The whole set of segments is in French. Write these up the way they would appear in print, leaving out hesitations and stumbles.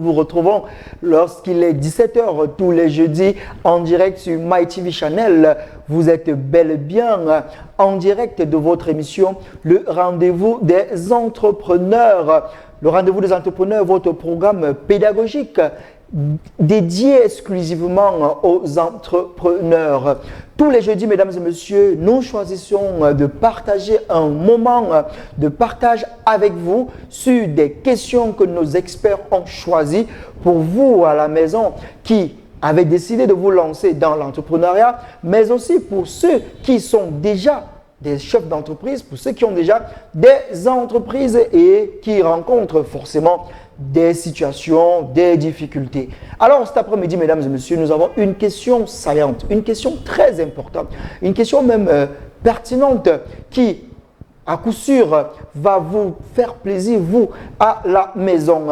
vous retrouvons lorsqu'il est 17 h tous les jeudis en direct sur MyTV Channel. Vous êtes bel et bien en direct de votre émission, le rendez-vous des entrepreneurs. Le rendez-vous des entrepreneurs, votre programme pédagogique dédié exclusivement aux entrepreneurs. Tous les jeudis, mesdames et messieurs, nous choisissons de partager un moment de partage avec vous sur des questions que nos experts ont choisies pour vous à la maison qui avez décidé de vous lancer dans l'entrepreneuriat, mais aussi pour ceux qui sont déjà des chefs d'entreprise, pour ceux qui ont déjà des entreprises et qui rencontrent forcément des situations, des difficultés. Alors cet après-midi, mesdames et messieurs, nous avons une question saillante, une question très importante, une question même pertinente qui, à coup sûr, va vous faire plaisir, vous, à la maison.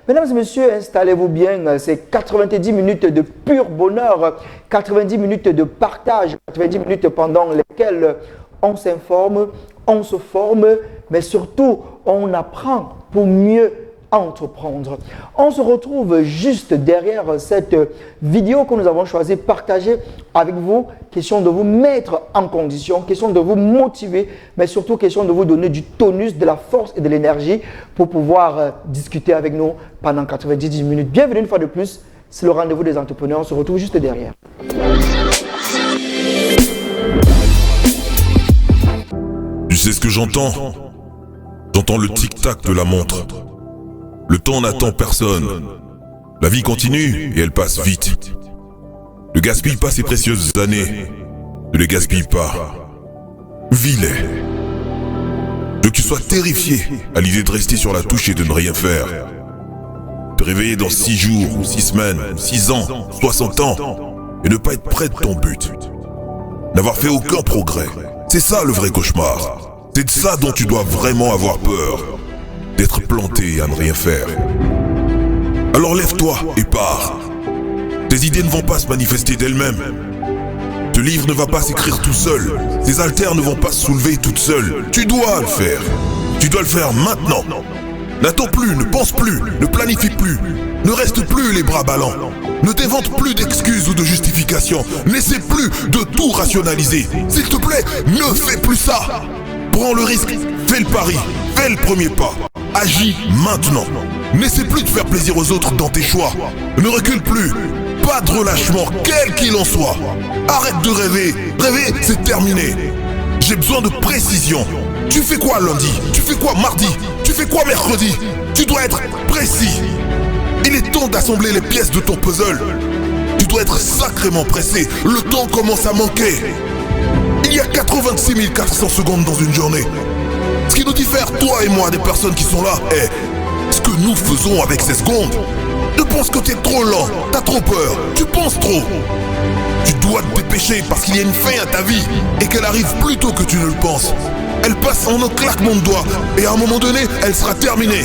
Mesdames et messieurs, installez-vous bien, c'est 90 minutes de pur bonheur, 90 minutes de partage, 90 minutes pendant lesquelles on s'informe, on se forme, mais surtout, on apprend pour mieux entreprendre. On se retrouve juste derrière cette vidéo que nous avons choisi de partager avec vous. Question de vous mettre en condition, question de vous motiver, mais surtout question de vous donner du tonus, de la force et de l'énergie pour pouvoir discuter avec nous pendant 90 minutes. Bienvenue une fois de plus, c'est le rendez-vous des entrepreneurs. On se retrouve juste derrière. Tu sais ce que j'entends? J'entends le tic-tac de la montre. Le temps n'attend personne. La vie continue et elle passe vite. Ne gaspille pas ces précieuses années. Ne les gaspille pas. Vis-les. Je veux que tu sois terrifié à l'idée de rester sur la touche et de ne rien faire. Te réveiller dans 6 jours, ou 6 semaines, ou 6 ans, 60 ans, et ne pas être près de ton but. N'avoir fait aucun progrès. C'est ça le vrai cauchemar. C'est de ça dont tu dois vraiment avoir peur. D'être planté à ne rien faire. Alors lève-toi et pars. Tes idées ne vont pas se manifester d'elles-mêmes. Ce livre ne va pas s'écrire tout seul. Ces haltères ne vont pas se soulever toutes seules. Tu dois le faire. Tu dois le faire maintenant. N'attends plus, ne pense plus, ne planifie plus. Ne reste plus les bras ballants. Ne t'invente plus d'excuses ou de justifications. N'essaie plus de tout rationaliser. S'il te plaît, ne fais plus ça. Prends le risque, fais le pari, fais le premier pas. Agis maintenant. N'essaie plus de faire plaisir aux autres dans tes choix. Ne recule plus. Pas de relâchement, quel qu'il en soit. Arrête de rêver. Rêver, c'est terminé. J'ai besoin de précision. Tu fais quoi lundi? Tu fais quoi mardi? Tu fais quoi mercredi? Tu dois être précis. Il est temps d'assembler les pièces de ton puzzle. Tu dois être sacrément pressé. Le temps commence à manquer. Il y a 86 400 secondes dans une journée. Ce qui nous diffère, toi et moi, des personnes qui sont là, est ce que nous faisons avec ces secondes. Tu penses que t'es trop lent, t'as trop peur, tu penses trop. Tu dois te dépêcher parce qu'il y a une fin à ta vie et qu'elle arrive plus tôt que tu ne le penses. Elle passe en un claquement de doigts et à un moment donné, elle sera terminée.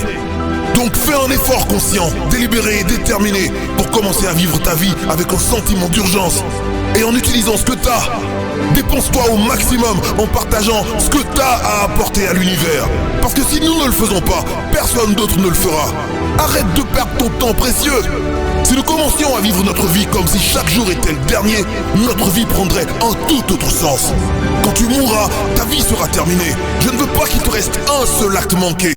Donc fais un effort conscient, délibéré et déterminé pour commencer à vivre ta vie avec un sentiment d'urgence et en utilisant ce que t'as. Dépense-toi au maximum en partageant ce que t'as à apporter à l'univers. Parce que si nous ne le faisons pas, personne d'autre ne le fera. Arrête de perdre ton temps précieux. Si nous commencions à vivre notre vie comme si chaque jour était le dernier, notre vie prendrait un tout autre sens. Quand tu mourras, ta vie sera terminée. Je ne veux pas qu'il te reste un seul acte manqué.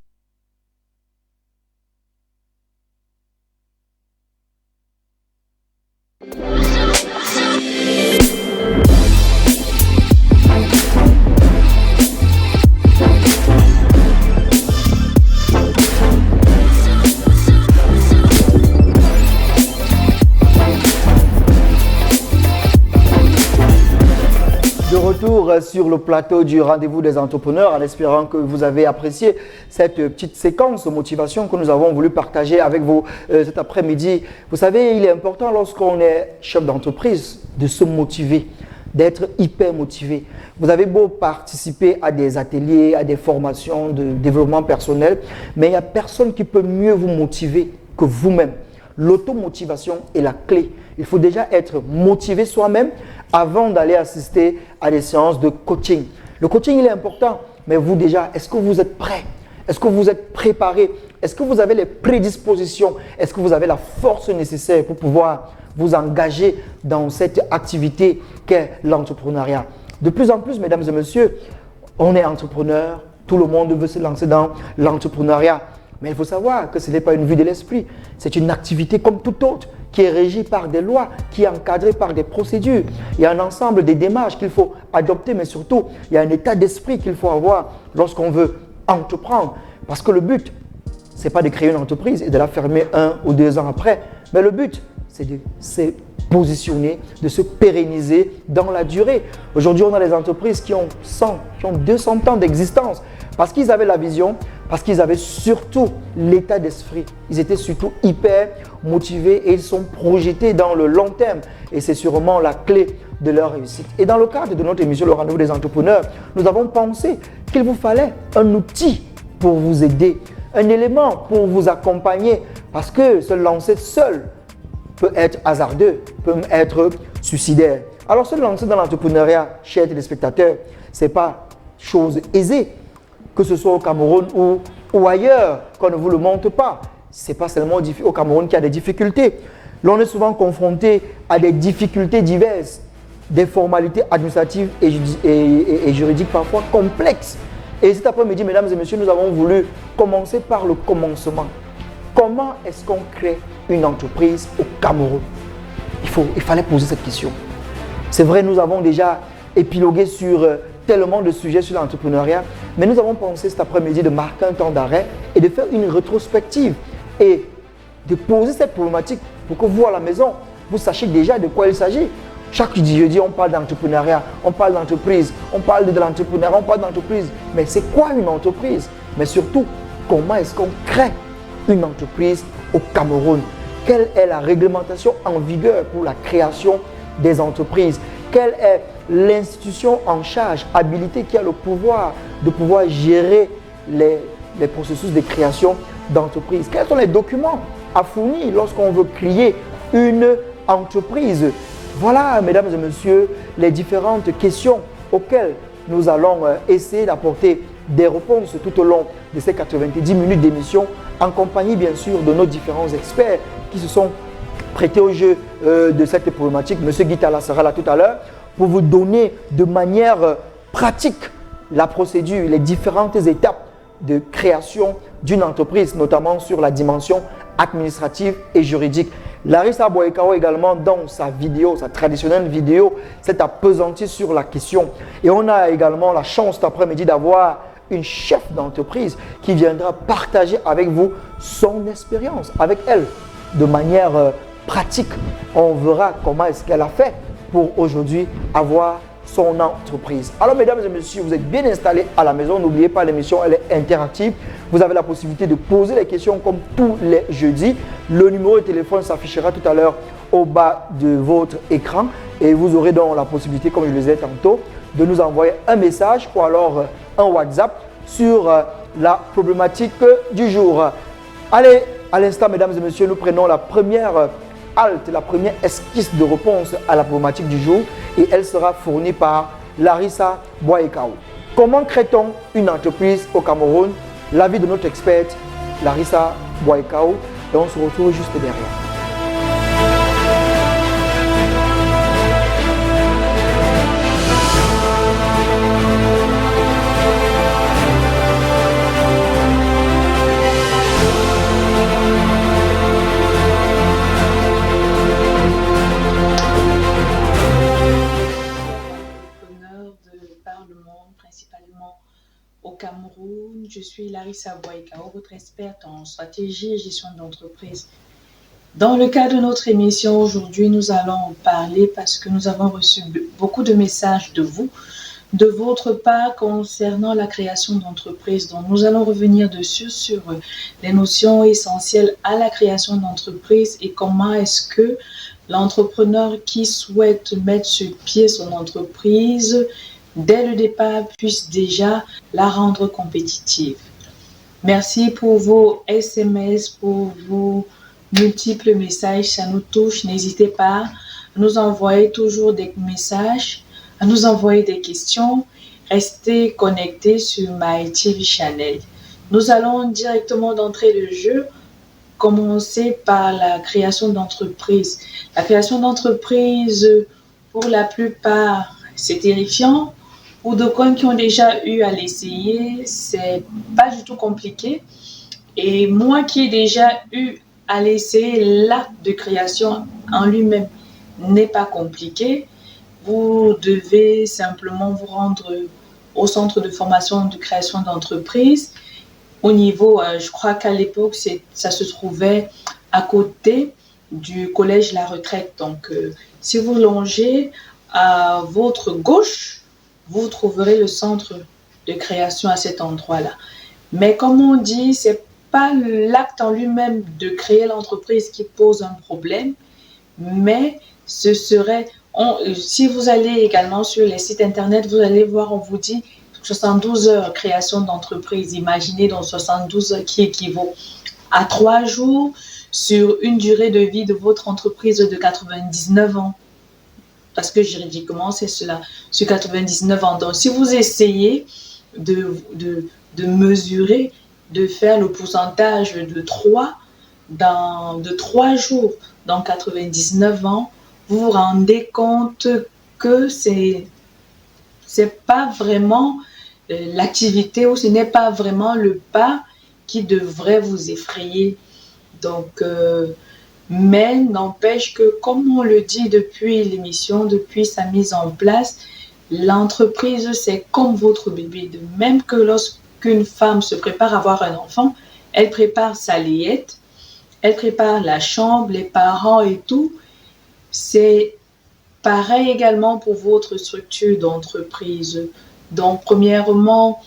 Sur le plateau du rendez-vous des entrepreneurs, en espérant que vous avez apprécié cette petite séquence de motivation que nous avons voulu partager avec vous cet après-midi. Vous savez, il est important lorsqu'on est chef d'entreprise de se motiver, d'être hyper motivé. Vous avez beau participer à des ateliers, à des formations de développement personnel, mais il n'y a personne qui peut mieux vous motiver que vous-même. L'automotivation est la clé. Il faut déjà être motivé soi-même avant d'aller assister à des séances de coaching. Le coaching, il est important, mais vous déjà, est-ce que vous êtes prêt? Est-ce que vous êtes préparé Est-ce que vous avez les prédispositions? Est-ce que vous avez la force nécessaire pour pouvoir vous engager dans cette activité qu'est l'entrepreneuriat? De plus en plus, mesdames et messieurs, on est entrepreneur, tout le monde veut se lancer dans l'entrepreneuriat. Mais il faut savoir que ce n'est pas une vue de l'esprit, c'est une activité comme toute autre qui est régie par des lois, qui est encadrée par des procédures. Il y a un ensemble de démarches qu'il faut adopter, mais surtout, il y a un état d'esprit qu'il faut avoir lorsqu'on veut entreprendre. Parce que le but, ce n'est pas de créer une entreprise et de la fermer 1 ou 2 ans après, mais le but, c'est de se positionner, de se pérenniser dans la durée. Aujourd'hui, on a des entreprises qui ont 100, qui ont 200 ans d'existence parce qu'ils avaient la vision, parce qu'ils avaient surtout l'état d'esprit. Ils étaient surtout hyper motivés et ils sont projetés dans le long terme. Et c'est sûrement la clé de leur réussite. Et dans le cadre de notre émission Le Rendez-vous des entrepreneurs, nous avons pensé qu'il vous fallait un outil pour vous aider, un élément pour vous accompagner, parce que se lancer seul peut être hasardeux, peut être suicidaire. Alors se lancer dans l'entrepreneuriat, chers téléspectateurs, ce n'est pas chose aisée, que ce soit au Cameroun ou ailleurs, qu'on ne vous le montre pas. Ce n'est pas seulement au Cameroun qu'il y a des difficultés. L'on est souvent confronté à des difficultés diverses, des formalités administratives et juridiques parfois complexes. Et cet après-midi, mesdames et messieurs, nous avons voulu commencer par le commencement. Comment est-ce qu'on crée une entreprise au Cameroun? Il fallait poser cette question. C'est vrai, nous avons déjà épilogué sur tellement de sujets sur l'entrepreneuriat, mais nous avons pensé cet après-midi de marquer un temps d'arrêt et de faire une rétrospective et de poser cette problématique pour que vous, à la maison, vous sachiez déjà de quoi il s'agit. Chaque jeudi, on parle d'entrepreneuriat, on parle d'entreprise, on parle de l'entrepreneuriat, on parle d'entreprise. Mais c'est quoi une entreprise? Mais surtout, comment est-ce qu'on crée une entreprise au Cameroun? Quelle est la réglementation en vigueur pour la création des entreprises? Quelle est l'institution en charge, habilitée, qui a le pouvoir de pouvoir gérer les processus de création d'entreprise? Quels sont les documents à fournir lorsqu'on veut créer une entreprise? Voilà, mesdames et messieurs, les différentes questions auxquelles nous allons essayer d'apporter des réponses tout au long de ces 90 minutes d'émission, en compagnie bien sûr de nos différents experts qui se sont prêtés au jeu de cette problématique. Monsieur Guitala sera là tout à l'heure pour vous donner de manière pratique la procédure, les différentes étapes de création d'une entreprise, notamment sur la dimension administrative et juridique. Larissa Boekao également, dans sa vidéo, sa traditionnelle vidéo, s'est appesantie sur la question. Et on a également la chance cet après-midi d'avoir une chef d'entreprise qui viendra partager avec vous son expérience. Avec elle, de manière pratique, on verra comment est-ce qu'elle a fait pour aujourd'hui avoir son entreprise. Alors mesdames et messieurs, vous êtes bien installés à la maison. N'oubliez pas, l'émission elle est interactive. Vous avez la possibilité de poser les questions comme tous les jeudis. Le numéro de téléphone s'affichera tout à l'heure au bas de votre écran. Et vous aurez donc la possibilité, comme je le disais tantôt, de nous envoyer un message ou alors un WhatsApp sur la problématique du jour. Allez, à l'instant, mesdames et messieurs, nous prenons la première halte, la première esquisse de réponse à la problématique du jour et elle sera fournie par Larissa Boekao. Comment crée-t-on une entreprise au Cameroun? L'avis de notre experte Larissa Boekao et on se retrouve juste derrière. Au Cameroun, je suis Larissa Boekao, votre experte en stratégie et gestion d'entreprise. Dans le cadre de notre émission aujourd'hui, nous allons en parler parce que nous avons reçu beaucoup de messages de vous, de votre part concernant la création d'entreprise. Donc, nous allons revenir dessus sur les notions essentielles à la création d'entreprise et comment est-ce que l'entrepreneur qui souhaite mettre sur pied son entreprise dès le départ, puisse déjà la rendre compétitive. Merci pour vos SMS, pour vos multiples messages, ça nous touche. N'hésitez pas à nous envoyer toujours des messages, à nous envoyer des questions. Restez connectés sur MyTV Channel. Nous allons directement d'entrée de jeu commencer par la création d'entreprise. La création d'entreprise, pour la plupart, c'est terrifiant. Pour d'aucuns qui ont déjà eu à l'essayer, c'est pas du tout compliqué. Et moi qui ai déjà eu à l'essayer, l'acte de création en lui-même n'est pas compliqué. Vous devez simplement vous rendre au centre de formation de création d'entreprise. Au niveau, je crois qu'à l'époque, ça se trouvait à côté du collège La Retraite. Donc, si vous longez à votre gauche, vous trouverez le centre de création à cet endroit-là. Mais comme on dit, c'est pas l'acte en lui-même de créer l'entreprise qui pose un problème, mais ce serait, si vous allez également sur les sites internet, vous allez voir, on vous dit 72 heures création d'entreprise. Imaginez donc 72 heures qui équivaut à 3 jours sur une durée de vie de votre entreprise de 99 ans. Parce que juridiquement, c'est cela, sur 99 ans. Donc, si vous essayez de mesurer, de faire le pourcentage de 3 jours dans 99 ans, vous vous rendez compte que c'est pas vraiment l'activité ou ce n'est pas vraiment le pas qui devrait vous effrayer. Donc, mais n'empêche que, comme on le dit depuis l'émission, depuis sa mise en place, l'entreprise, c'est comme votre bébé. De même que lorsqu'une femme se prépare à avoir un enfant, elle prépare sa layette, elle prépare la chambre, les parents et tout. C'est pareil également pour votre structure d'entreprise. Donc, premièrement,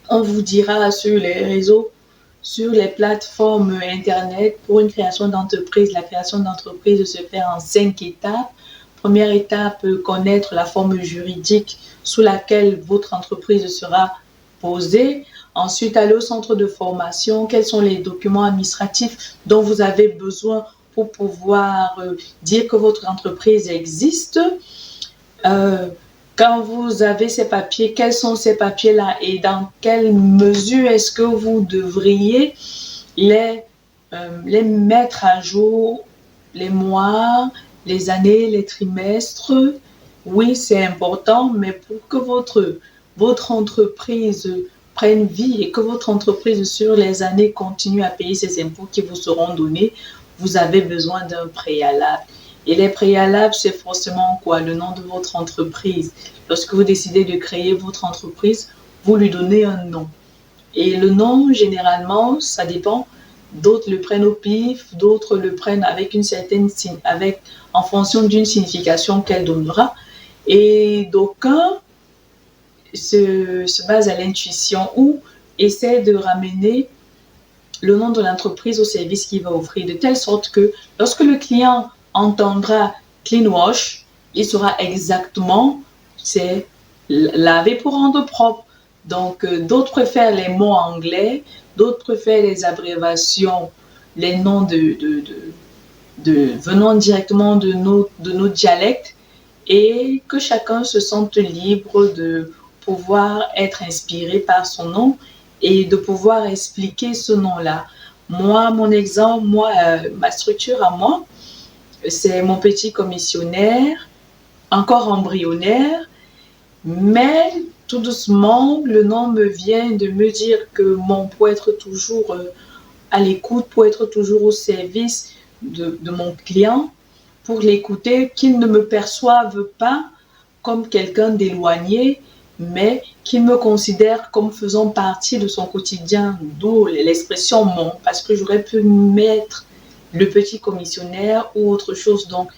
on vous dira sur les réseaux, sur les plateformes Internet, pour une création d'entreprise. La création d'entreprise se fait en 5 étapes. Première étape, connaître la forme juridique sous laquelle votre entreprise sera posée. Ensuite, aller au centre de formation. Quels sont les documents administratifs dont vous avez besoin pour pouvoir dire que votre entreprise existe. Quand vous avez ces papiers, quels sont ces papiers-là et dans quelle mesure est-ce que vous devriez les mettre à jour, les mois, les années, les trimestres? Oui, c'est important, mais pour que votre entreprise prenne vie et que votre entreprise sur les années continue à payer ces impôts qui vous seront donnés, vous avez besoin d'un préalable. Et les préalables, c'est forcément quoi? Le nom de votre entreprise. Lorsque vous décidez de créer votre entreprise, vous lui donnez un nom. Et le nom, généralement, ça dépend. D'autres le prennent au pif, d'autres le prennent avec une certaine, en fonction d'une signification qu'elle donnera. Et d'aucuns se basent à l'intuition ou essaient de ramener le nom de l'entreprise au service qu'il va offrir, de telle sorte que lorsque le client entendra clean wash, il saura exactement c'est laver pour rendre propre. Donc, d'autres préfèrent les mots anglais, d'autres préfèrent les abréviations, les noms venant directement de nos dialectes, et que chacun se sente libre de pouvoir être inspiré par son nom et de pouvoir expliquer ce nom-là. Moi, mon exemple, ma structure à moi, c'est mon petit commissionnaire, encore embryonnaire, mais tout doucement, le nom me vient de me dire que pour être toujours à l'écoute, pour être toujours au service de mon client, pour l'écouter, qu'il ne me perçoive pas comme quelqu'un d'éloigné, mais qu'il me considère comme faisant partie de son quotidien, d'où l'expression mon, parce que j'aurais pu mettre le petit commissionnaire ou autre chose. Donc,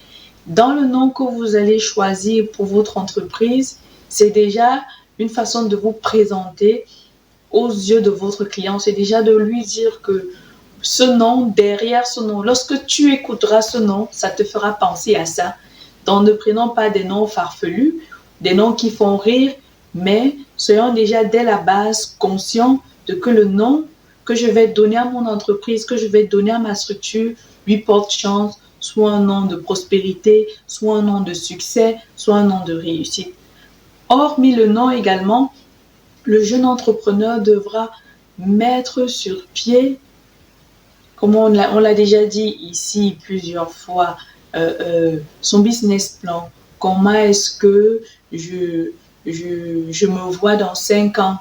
dans le nom que vous allez choisir pour votre entreprise, c'est déjà une façon de vous présenter aux yeux de votre client. C'est déjà de lui dire que ce nom, derrière ce nom, lorsque tu écouteras ce nom, ça te fera penser à ça. Donc, ne prenons pas des noms farfelus, des noms qui font rire, mais soyons déjà dès la base conscients de que le nom que je vais donner à mon entreprise, que je vais donner à ma structure, lui porte chance, soit un nom de prospérité, soit un nom de succès, soit un nom de réussite. Hormis le nom également, le jeune entrepreneur devra mettre sur pied, comme on l'a déjà dit ici plusieurs fois, son business plan. Comment est-ce que je me vois dans 5 ans,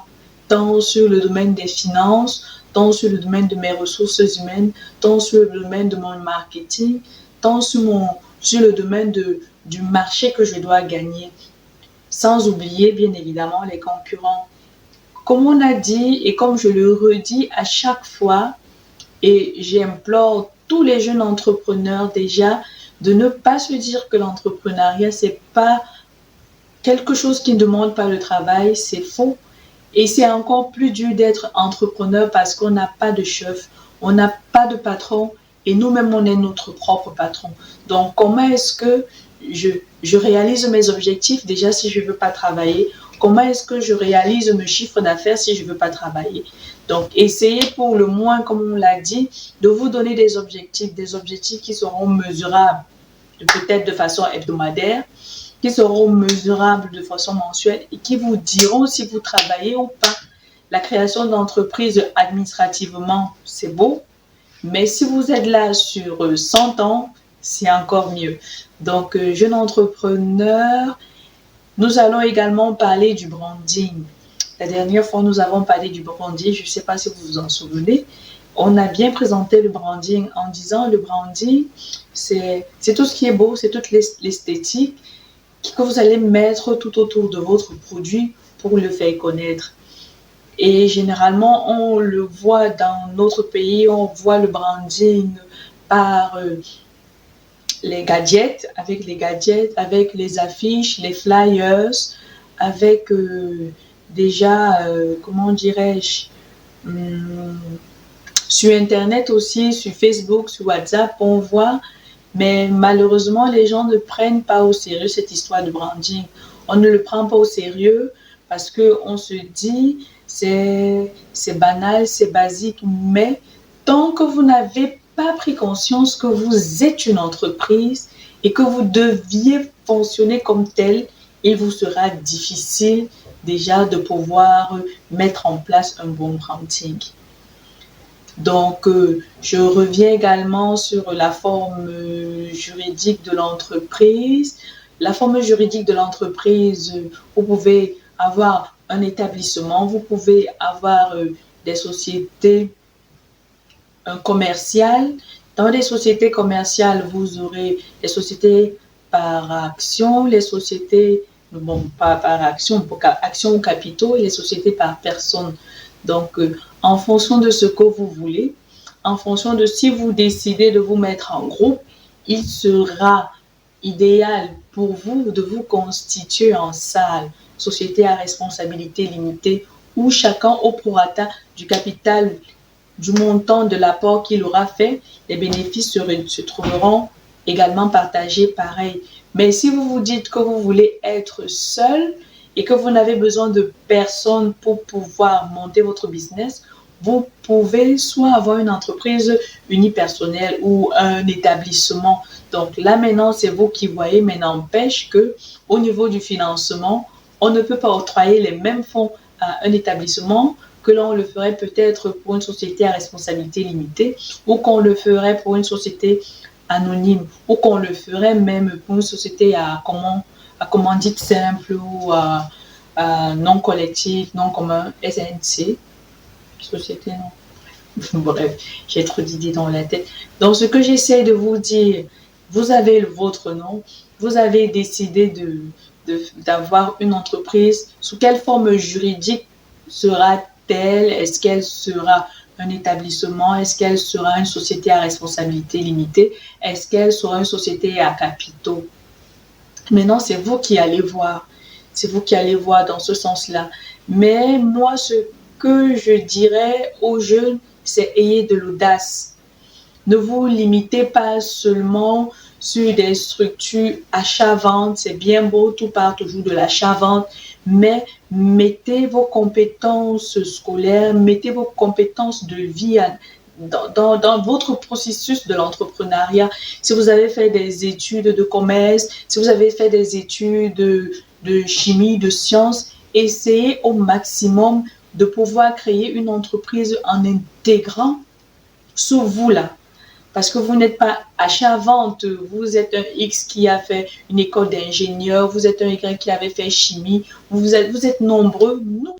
tant sur le domaine des finances, tant sur le domaine de mes ressources humaines, tant sur le domaine de mon marketing, tant sur le domaine du marché que je dois gagner. Sans oublier, bien évidemment, les concurrents. Comme on a dit et comme je le redis à chaque fois, et j'implore tous les jeunes entrepreneurs déjà de ne pas se dire que l'entrepreneuriat, c'est pas quelque chose qui ne demande pas le travail, c'est faux. Et c'est encore plus dur d'être entrepreneur parce qu'on n'a pas de chef, on n'a pas de patron et nous-mêmes, on est notre propre patron. Donc, comment est-ce que je réalise mes objectifs déjà si je ne veux pas travailler? Comment est-ce que je réalise mes chiffres d'affaires si je ne veux pas travailler? Donc, essayez pour le moins, comme on l'a dit, de vous donner des objectifs qui seront mesurables, peut-être de façon hebdomadaire, qui seront mesurables de façon mensuelle et qui vous diront si vous travaillez ou pas. La création d'entreprise administrativement, c'est beau, mais si vous êtes là sur 100 ans, c'est encore mieux. Donc, jeune entrepreneur, nous allons également parler du branding. La dernière fois, nous avons parlé du branding. Je ne sais pas si vous vous en souvenez. On a bien présenté le branding en disant le branding, c'est tout ce qui est beau, c'est toute l'esthétique que vous allez mettre tout autour de votre produit pour le faire connaître. Et généralement, on le voit dans notre pays, on voit le branding par les gadgets, avec les affiches, les flyers, avec comment dirais-je, sur Internet aussi, sur Facebook, sur WhatsApp, on voit, mais malheureusement, les gens ne prennent pas au sérieux cette histoire de branding. On ne le prend pas au sérieux parce qu'on se dit, c'est banal, c'est basique, mais tant que vous n'avez pas pris conscience que vous êtes une entreprise et que vous deviez fonctionner comme tel, il vous sera difficile déjà de pouvoir mettre en place un bon branding. Donc, je reviens également sur la forme juridique de l'entreprise. La forme juridique de l'entreprise, vous pouvez avoir un établissement, vous pouvez avoir des sociétés commerciales. Dans les sociétés commerciales, vous aurez les sociétés par action, les sociétés, pas par action, action ou capitaux, et les sociétés par personne. Donc, en fonction de ce que vous voulez, en fonction de si vous décidez de vous mettre en groupe, il sera idéal pour vous de vous constituer en salle, société à responsabilité limitée, où chacun au prorata du capital, du montant de l'apport qu'il aura fait, les bénéfices se trouveront également partagés pareil. Mais si vous vous dites que vous voulez être seul et que vous n'avez besoin de personne pour pouvoir monter votre business, vous pouvez soit avoir une entreprise unipersonnelle ou un établissement. Donc là maintenant, c'est vous qui voyez, mais n'empêche qu'au niveau du financement, on ne peut pas octroyer les mêmes fonds à un établissement que l'on le ferait peut-être pour une société à responsabilité limitée ou qu'on le ferait pour une société anonyme ou qu'on le ferait même pour une société à commandite simple ou non collectif, non commun, SNC, société non. Bref, j'ai trop d'idées dans la tête. Donc, ce que j'essaie de vous dire, vous avez votre nom, vous avez décidé d'avoir une entreprise. Sous quelle forme juridique sera-t-elle? Est-ce qu'elle sera un établissement? Est-ce qu'elle sera une société à responsabilité limitée? Est-ce qu'elle sera une société à capitaux? Maintenant, c'est vous qui allez voir. C'est vous qui allez voir dans ce sens-là. Mais moi, ce que je dirais aux jeunes, c'est ayez de l'audace. Ne vous limitez pas seulement sur des structures achat-vente. C'est bien beau, tout part toujours de l'achat-vente. Mais mettez vos compétences scolaires, mettez vos compétences de vie dans votre processus de l'entrepreneuriat. Si vous avez fait des études de commerce, si vous avez fait des études de chimie, de sciences, essayez au maximum de pouvoir créer une entreprise en intégrant ce vous-là. Parce que vous n'êtes pas achat-vente, vous êtes un X qui a fait une école d'ingénieur, vous êtes un Y qui avait fait chimie, vous êtes nombreux. Nous,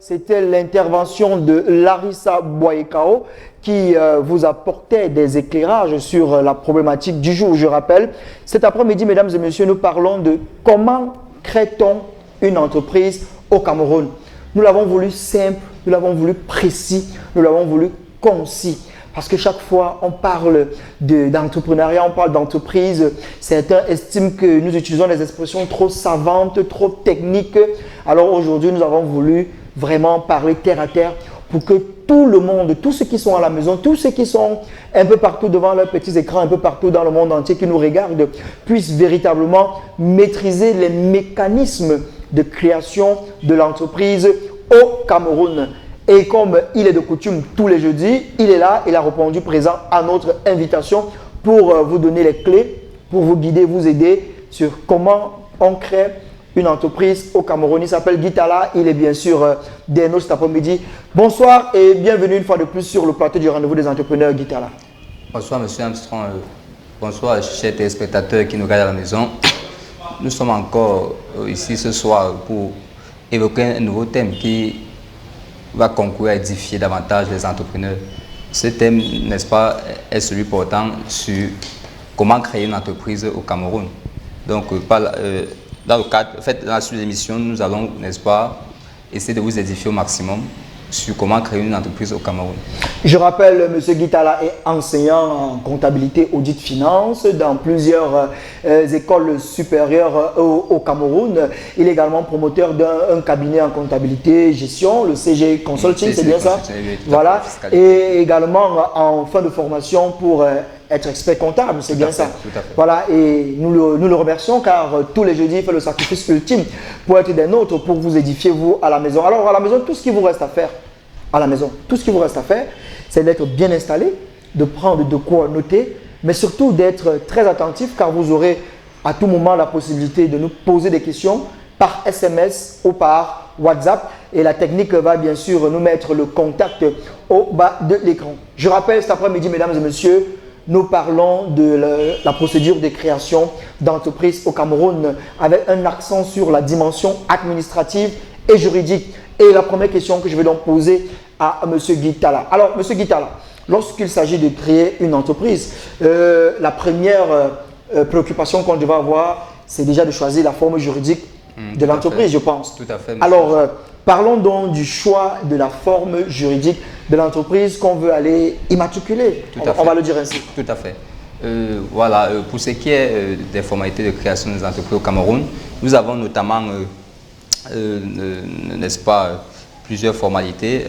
c'était l'intervention de Larissa Boyekao qui vous apportait des éclairages sur la problématique du jour. Je rappelle, cet après-midi, mesdames et messieurs, nous parlons de comment crée-t-on une entreprise au Cameroun. Nous l'avons voulu simple, nous l'avons voulu précis, nous l'avons voulu concis. Parce que chaque fois, on parle d'entrepreneuriat, on parle d'entreprise. Certains estiment que nous utilisons des expressions trop savantes, trop techniques. Alors aujourd'hui, nous avons voulu vraiment parler terre à terre pour que tout le monde, tous ceux qui sont à la maison, tous ceux qui sont un peu partout devant leurs petits écrans, un peu partout dans le monde entier, qui nous regardent, puissent véritablement maîtriser les mécanismes de création de l'entreprise au Cameroun. Et comme il est de coutume tous les jeudis, il est là, il a répondu présent à notre invitation pour vous donner les clés, pour vous guider, vous aider sur comment on crée une entreprise au Cameroun. Il s'appelle Guy Talla, il est bien sûr derrière nous cet après-midi. Bonsoir et bienvenue une fois de plus sur le plateau du rendez-vous des entrepreneurs, Guy Talla. Bonsoir Monsieur Armstrong, bonsoir chers téléspectateurs qui nous regardent à la maison. Nous sommes encore ici ce soir pour évoquer un nouveau thème qui va concourir à édifier davantage les entrepreneurs. Ce thème, n'est-ce pas, est celui portant sur comment créer une entreprise au Cameroun. Donc, dans le cadre, en fait, dans la suite de l'émission, nous allons, n'est-ce pas, essayer de vous édifier au maximum sur comment créer une entreprise au Cameroun. Je rappelle, M. Guy Talla est enseignant en comptabilité, audit, finance dans plusieurs écoles supérieures au Cameroun. Il est également promoteur d'un cabinet en comptabilité, gestion, le CG Consulting, c'est bien ça? Voilà. Et également en fin de formation pour être expert comptable, c'est bien ça. Voilà, et nous le remercions car tous les jeudis, il fait le sacrifice ultime pour être des nôtres, pour vous édifier, vous, à la maison. Alors, à la maison, tout ce qu'il vous reste à faire, c'est d'être bien installé, de prendre de quoi noter, mais surtout d'être très attentif car vous aurez à tout moment la possibilité de nous poser des questions par SMS ou par WhatsApp. Et la technique va bien sûr nous mettre le contact au bas de l'écran. Je rappelle cet après-midi, mesdames et messieurs, nous parlons de la procédure de création d'entreprises au Cameroun avec un accent sur la dimension administrative et juridique. Et la première question que je vais donc poser à M. Guy Talla. Alors, M. Guy Talla, lorsqu'il s'agit de créer une entreprise, la première préoccupation qu'on devrait avoir, c'est déjà de choisir la forme juridique de l'entreprise, je pense. Tout à fait. Alors, parlons donc du choix de la forme juridique de l'entreprise qu'on veut aller immatriculer. On va le dire ainsi. Tout à fait. Voilà, pour ce qui est des formalités de création des entreprises au Cameroun, nous avons notamment, n'est-ce pas, plusieurs formalités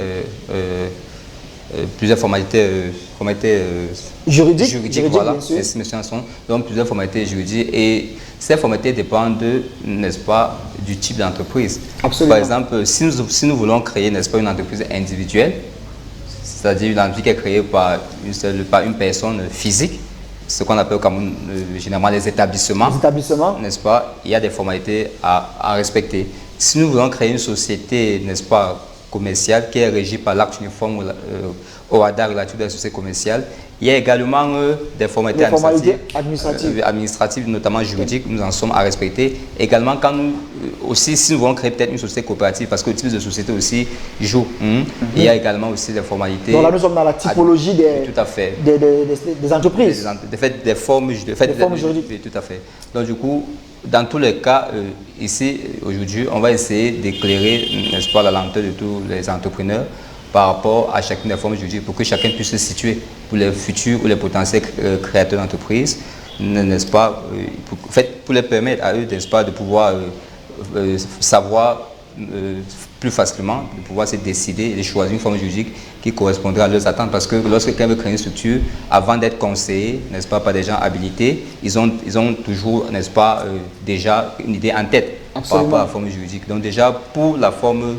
juridiques, voilà, merci monsieur Hanson. Donc plusieurs formalités juridiques et ces formalités dépendent, n'est-ce pas, du type d'entreprise. Par exemple, si nous voulons créer, n'est-ce pas, une entreprise individuelle, c'est-à-dire une entreprise qui est créée par une personne physique, ce qu'on appelle au Cameroun généralement les établissements, n'est-ce pas, il y a des formalités à respecter. Si nous voulons créer une société, n'est-ce pas, commerciale qui est régie par l'acte uniforme au radar relatif de la société commerciale, il y a également des formalités administratives, notamment juridiques, nous en sommes à respecter. Également, si nous voulons créer peut-être une société coopérative, parce que le type de société aussi joue, il y a également aussi des formalités. Donc là, nous sommes dans la typologie des entreprises. Des formes juridiques. Tout à fait. Donc du coup, dans tous les cas, ici, aujourd'hui, on va essayer d'éclairer, n'est-ce pas, la lenteur de tous les entrepreneurs par rapport à chacune des formes juridiques pour que chacun puisse se situer pour les futurs ou les potentiels créateurs d'entreprise, n'est-ce pas, pour les permettre à eux, n'est-ce pas, de pouvoir savoir plus facilement, de pouvoir se décider et de choisir une forme juridique qui correspondrait à leurs attentes. Parce que lorsque quelqu'un veut créer une structure, avant d'être conseillé, n'est-ce pas, par des gens habilités, ils ont toujours, n'est-ce pas, déjà une idée en tête. Absolument. Par rapport à la forme juridique. Donc déjà, pour la forme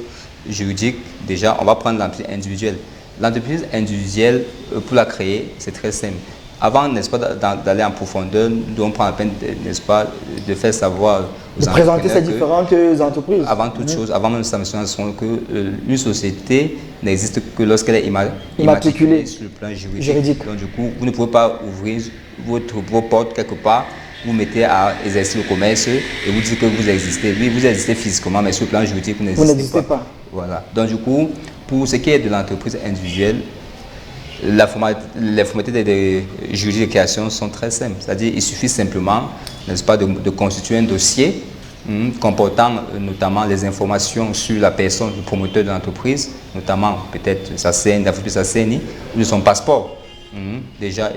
juridique, déjà, on va prendre l'entreprise individuelle. L'entreprise individuelle, pour la créer, c'est très simple. avant, n'est-ce pas, d'aller en profondeur, nous devons prendre la peine, n'est-ce pas, de faire savoir aux de présenter ces différentes entreprises. Avant toute chose, avant même sa mission, qu'une société n'existe que lorsqu'elle est immatriculée sur le plan juridique. Donc du coup, vous ne pouvez pas ouvrir vos portes quelque part, vous mettez à exercer le commerce et vous dites que vous existez. Oui, vous existez physiquement, mais sur le plan juridique, vous n'existez pas. Voilà. Donc du coup, pour ce qui est de l'entreprise individuelle, les formalités de juridique de création sont très simples. C'est-à-dire il suffit simplement, n'est-ce pas, de constituer un dossier comportant notamment les informations sur la personne, le promoteur de l'entreprise, notamment peut-être sa CNI, sa CNI, ou de son passeport. Déjà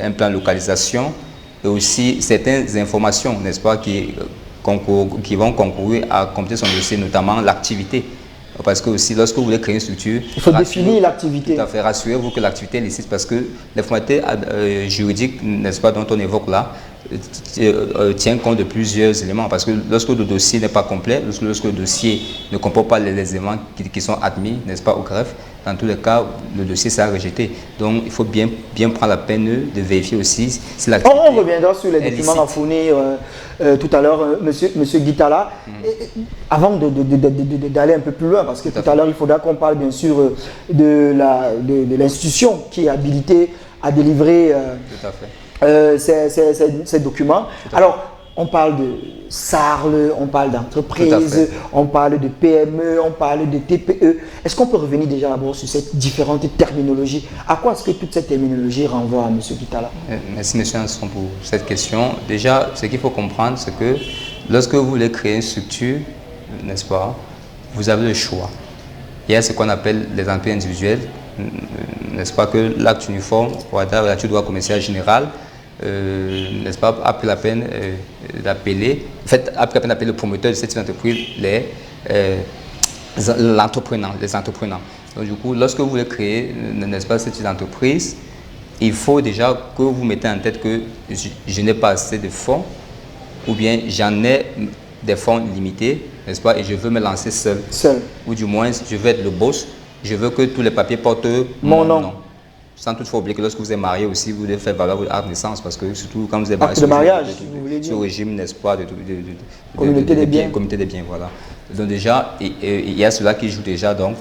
un plan de localisation et aussi certaines informations, n'est-ce pas, qui vont concourir à compléter son dossier, notamment l'activité. Parce que aussi, lorsque vous voulez créer une structure, il faut définir l'activité. Tout à fait, rassurez-vous que l'activité est licite parce que les formalités juridiques, n'est-ce pas, dont on évoque là, tient compte de plusieurs éléments. Parce que lorsque le dossier n'est pas complet, lorsque le dossier ne comporte pas les éléments qui sont admis, n'est-ce pas, au greffe, dans tous les cas, le dossier sera rejeté. Donc, il faut bien prendre la peine de vérifier aussi si l'activité. On reviendra sur les documents à fournir tout à l'heure, monsieur Guitala. Avant d'aller un peu plus loin, parce que tout à l'heure, il faudra qu'on parle bien sûr de l'institution qui est habilitée à délivrer ces documents. Alors, on parle de SARL, on parle d'entreprise, on parle de PME, on parle de TPE. Est-ce qu'on peut revenir déjà d'abord sur cette différente terminologie? À quoi est-ce que toute cette terminologie renvoie à M. Guitala? Merci M. Hanson pour cette question. Déjà, ce qu'il faut comprendre, c'est que lorsque vous voulez créer une structure, n'est-ce pas, vous avez le choix. Il y a ce qu'on appelle les entreprises individuelles, n'est-ce pas, que l'acte uniforme, la droit commercial général, n'est-ce pas, a pris la peine d'appeler, en fait, a pris la peine d'appeler le promoteur de cette entreprise l'entrepreneur, les entrepreneurs. Donc du coup, lorsque vous voulez créer, n'est-ce pas, cette entreprise, il faut déjà que vous mettez en tête que je n'ai pas assez de fonds, ou bien j'en ai des fonds limités, n'est-ce pas, et je veux me lancer seul. Ou du moins, je veux être le boss, je veux que tous les papiers portent mon nom. Sans toutefois oublier que lorsque vous êtes marié aussi, vous devez faire valoir votre acte de naissance, parce que surtout quand vous êtes marié, sur le régime, n'est-ce pas, de communauté des biens. Communauté des biens, voilà. Donc déjà, il y a cela qui joue déjà. Donc,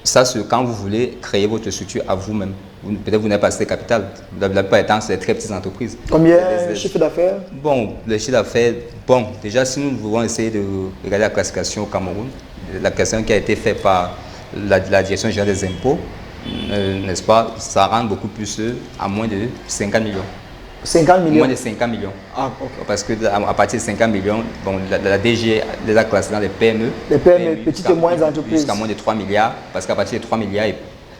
ça, c'est quand vous voulez créer votre structure à vous-même. Peut-être vous n'avez pas assez de capital. La plupart du temps, c'est des très petites entreprises. Combien le chiffre d'affaires? Bon, le chiffre d'affaires, bon, déjà, si nous voulons essayer de regarder la classification au Cameroun, la classification qui a été faite par la Direction générale des impôts, n'est-ce pas, ça rend beaucoup plus à moins de 50 millions. 50 millions? Moins de 50 millions. Ah, ok. Parce que à partir de 50 millions, bon, la DG les a classés dans les PME. Les PME, petites et moyennes entreprises. Jusqu'à moins de 3 milliards, parce qu'à partir de 3 milliards,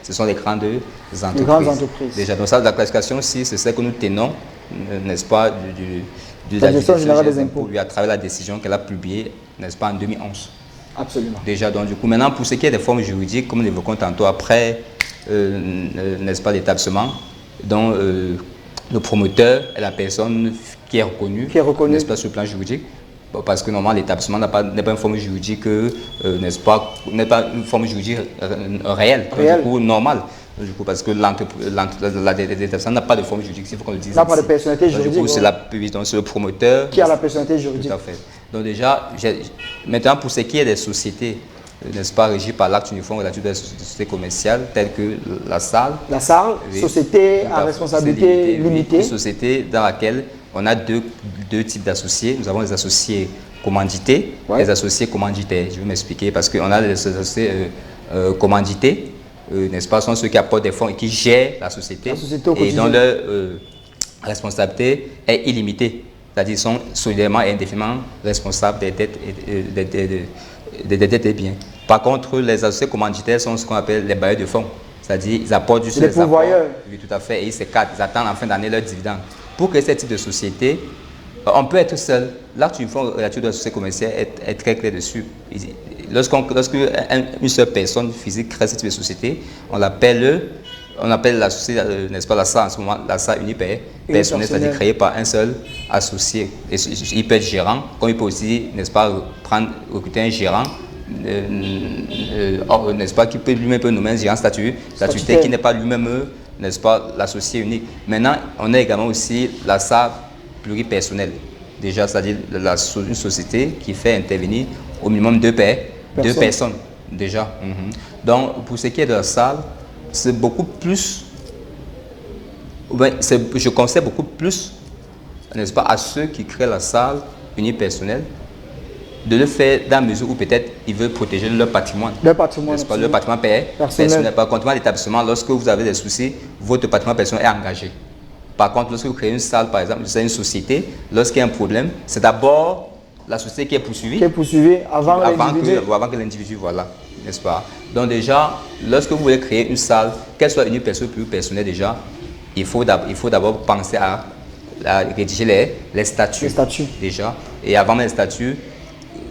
ce sont des grandes entreprises. Les grandes entreprises. Déjà, donc ça, la classification, si c'est celle que nous tenons, n'est-ce pas, de la Direction générale des impôts, à travers la décision qu'elle a publiée, n'est-ce pas, en 2011. Absolument. Déjà, donc du coup, maintenant, pour ce qui est des formes juridiques, comme nous l'évoquons tantôt, après, n'est-ce pas, l'établissement, dont le promoteur est la personne qui est reconnue, n'est-ce pas, sur le plan juridique, parce que normalement l'établissement n'est pas une forme juridique, n'est-ce pas, n'est pas une forme juridique réelle, du coup normale. Du coup, parce que l'établissement n'a pas de forme juridique, il faut qu'on le dise. N'a pas de personnalité juridique. Du coup, c'est le promoteur qui a la personnalité juridique. Tout à fait. Donc déjà, maintenant pour ce qui est des sociétés, n'est-ce pas, régies par l'acte uniforme relatif des sociétés commerciales, telles que la SARL. La SARL, oui, société à responsabilité limitée. Une société dans laquelle on a deux types d'associés. Nous avons les associés commandités, les associés commanditaires. Je vais m'expliquer parce qu'on a les associés commandités, n'est-ce pas, sont ceux qui apportent des fonds et qui gèrent la société et dont leur responsabilité est illimitée. C'est-à-dire qu'ils sont solidairement et indéfiniment responsables des dettes et biens. Par contre, les associés commanditaires sont ce qu'on appelle les bailleurs de fonds. C'est-à-dire qu'ils apportent juste les pourvoyeurs. Oui, tout à fait. Et ils s'écartent, ils attendent en fin d'année leurs dividendes. Pour créer ce type de société, on peut être seul. L'acte uniforme relatif de la société commerciale est très clair dessus. Lorsqu'une seule personne physique crée ce type de société, on appelle la société, n'est-ce pas, la SAR en ce moment, la SAR unique personnelle, c'est-à-dire créée par un seul associé. Et il peut être gérant, comme il peut aussi, n'est-ce pas, recruter un gérant, n'est-ce pas, qui peut lui-même nommer un gérant statué qui n'est pas lui-même n'est-ce pas, l'associé unique. Maintenant, on a également aussi la SAR pluripersonnelle. Déjà, c'est-à-dire une société qui fait intervenir au minimum deux personnes. Déjà. Donc, pour ce qui est de la SAR, c'est beaucoup plus, je conseille beaucoup plus, n'est-ce pas, à ceux qui créent la SAR unipersonnelle, de le faire dans la mesure où peut-être ils veulent protéger leur patrimoine. Leur patrimoine personnel. Par contre, l'établissement, lorsque vous avez des soucis, votre patrimoine personnel est engagé. Par contre, lorsque vous créez une salle, par exemple, c'est une société, lorsqu'il y a un problème, c'est d'abord la société qui est poursuivie. Avant que l'individu, voilà, n'est-ce pas? Donc déjà, lorsque vous voulez créer une salle, qu'elle soit une personne plus personnelle déjà, il faut d'abord penser à rédiger les statuts. Déjà. Et avant les statuts,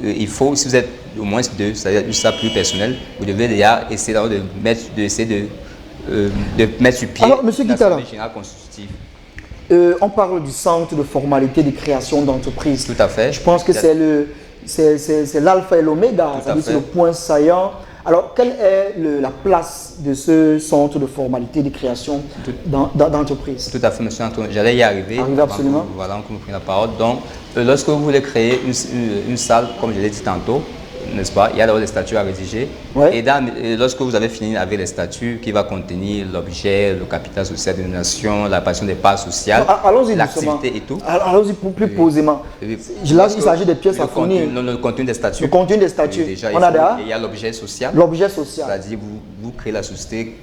il faut, si vous êtes au moins deux, c'est-à-dire une salle plus personnelle, vous devez déjà essayer de mettre sur pied l'Assemblée générale constitutive. On parle du centre de formalité de création d'entreprise. Tout à fait. Je pense que c'est l'alpha et l'oméga, c'est le point saillant. Alors, quelle est la place de ce centre de formalité de création d'entreprise? Tout à fait, monsieur Antoine. J'allais y arriver. Absolument. Voilà, on me pris la parole. Donc, lorsque vous voulez créer une salle, comme je l'ai dit tantôt, n'est-ce pas, il y a d'abord des statuts à rédiger. Ouais. Et lorsque vous avez fini avec les statuts, qui va contenir l'objet, le capital social de la nation, la passion des parts sociales, l'activité et tout. Allons-y plus posément. Là, il s'agit des pièces à fournir. Le contenu des statuts. Le contenu des statuts. Déjà, il y a l'objet social. L'objet social. C'est-à-dire, vous créez la société.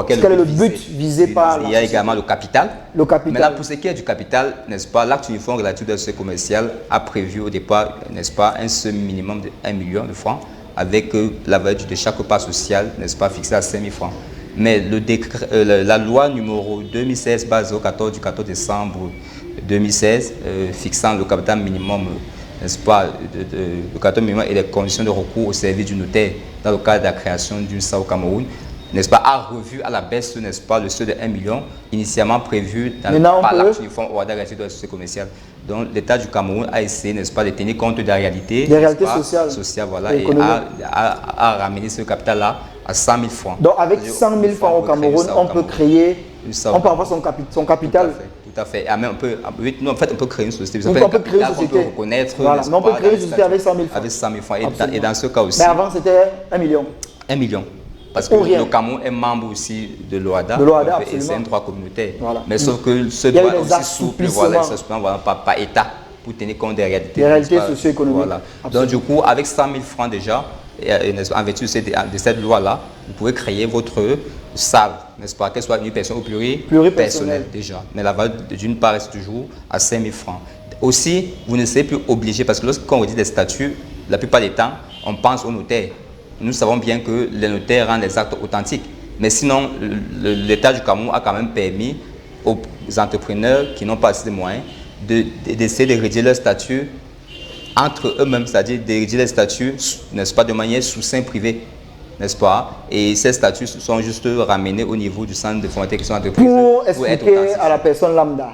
Quel est le but visé par Il y a également le capital. Maintenant, pour ce qui est du capital, n'est-ce pas, l'acte uniforme relatif de ce commercial a prévu au départ, n'est-ce pas, un seul minimum de 1 million de francs avec la valeur de chaque part sociale, n'est-ce pas, fixée à 5 000 francs. Mais la loi numéro 2016-014 du 14 décembre 2016 fixant le capital minimum, n'est-ce pas, le capital minimum et les conditions de recours au service du notaire dans le cadre de la création d'une SAR au Cameroun, n'est-ce pas, a revu à la baisse, n'est-ce pas, le seuil de 1 million, initialement prévu par l'acte uniforme au regard de la société commerciale. Donc, l'État du Cameroun a essayé, n'est-ce pas, de tenir compte des réalités sociales voilà, et a ramené ce capital-là à 100 000 francs. Donc, avec 100 000 francs au Cameroun, on peut créer, on peut avoir son capital. Tout à fait. Ah, mais on peut créer une société. On peut créer une société. On peut reconnaître. Voilà. Mais on peut créer une société avec 100 000 francs. Avec 100 000 francs. Et dans ce cas aussi. Mais avant, c'était 1 million. 1 million. Parce que le Cameroun est membre aussi de l'OADA. Et c'est un droit communautaire. Voilà. Mais sauf que ce droit est aussi souple, voilà, par État, pour tenir compte des réalités. Des réalités socio-économiques. Voilà. Donc du coup, avec 100 000 francs déjà, en vertu de cette loi-là, vous pouvez créer votre SAR, n'est-ce pas, qu'elle soit une personne ou pluripersonnelle déjà. Mais la valeur d'une part reste toujours à 5 000 francs. Aussi, vous ne serez plus obligé, parce que lorsqu'on redit des statuts, la plupart des temps, on pense aux notaires. Nous savons bien que les notaires rendent les actes authentiques. Mais sinon, l'État du Cameroun a quand même permis aux entrepreneurs qui n'ont pas assez de moyens d'essayer de rédiger leur statut entre eux-mêmes, c'est-à-dire de rédiger les statuts, n'est-ce pas, de manière sous seing privé, n'est-ce pas? Et ces statuts sont juste ramenés au niveau du centre de formalité qui sont entreprises. Pour expliquer à la personne lambda,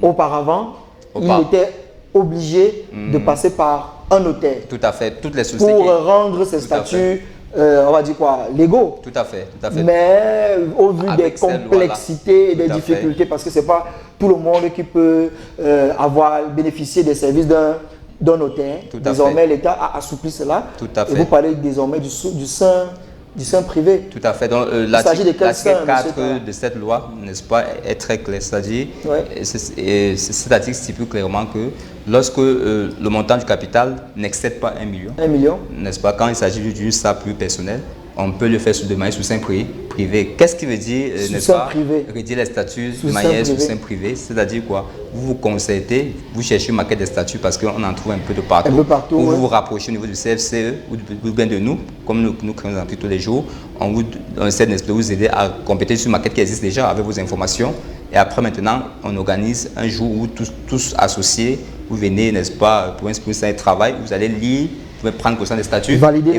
auparavant, il était obligé de passer par un notaire. Tout à fait. Toutes les sociétés pour rendre ces statuts, on va dire quoi, légaux. Tout à fait. Mais au vu des complexités et des difficultés, parce que ce n'est pas tout le monde qui peut bénéficier des services d'un notaire. Désormais, l'État a assoupli cela. Tout à fait. Et vous parlez désormais du sein privé. Tout à fait. Donc, l'article 4 de cette loi, n'est-ce pas, est très clair. C'est-à-dire, cet article stipule clairement que lorsque le montant du capital n'excède pas 1 million, n'est-ce pas, quand il s'agit d'une SAR plus personnelle, on peut le faire de manière sous seing privé. Qu'est-ce qui veut dire, n'est-ce pas, rédiger les statuts de manière sous seing privé? C'est-à-dire quoi? Vous vous concertez, vous cherchez une maquette des statuts parce qu'on en trouve un peu de partout. Vous vous rapprochez au niveau du CFCE ou bien de nous, comme nous créons des entreprises tous les jours. On essaie de vous aider à compléter sur une maquette qui existe déjà avec vos informations. Et après, maintenant, on organise un jour où tous associés, vous venez, n'est-ce pas, pour un travail, vous allez lire, vous pouvez prendre conscience des statuts et valider,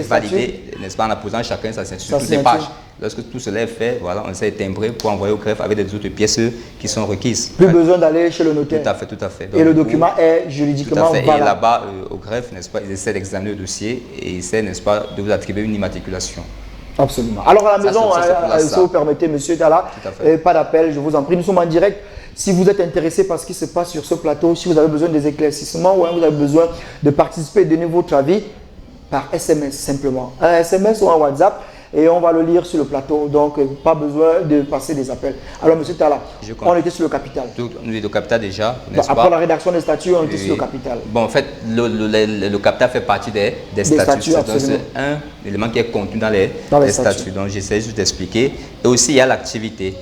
n'est-ce pas, en apposant chacun sa signature sur toutes les pages. Lorsque tout cela est fait, voilà, on essaie de timbrer pour envoyer au greffe avec des autres pièces qui sont requises. Plus besoin d'aller chez le notaire. Tout à fait. Donc, et le document est juridiquement valable. Et là-bas, au greffe, n'est-ce pas, ils essaient d'examiner le dossier et ils essaient, n'est-ce pas, de vous attribuer une immatriculation. Absolument. Alors à la maison, si vous permettez, monsieur Tala, pas d'appel, je vous en prie. Nous sommes en direct. Si vous êtes intéressé par ce qui se passe sur ce plateau, si vous avez besoin des éclaircissements ou vous avez besoin de participer et de donner votre avis, par SMS simplement. Un SMS ou un WhatsApp et on va le lire sur le plateau. Donc, pas besoin de passer des appels. Alors, monsieur Tala, on était sur le capital. Le capital déjà, n'est-ce pas? Après la rédaction des statuts, on était sur le capital. Bon, en fait, le capital fait partie des statuts. C'est un élément qui est contenu dans les statuts. Donc, j'essaie juste d'expliquer. Et aussi, il y a l'activité,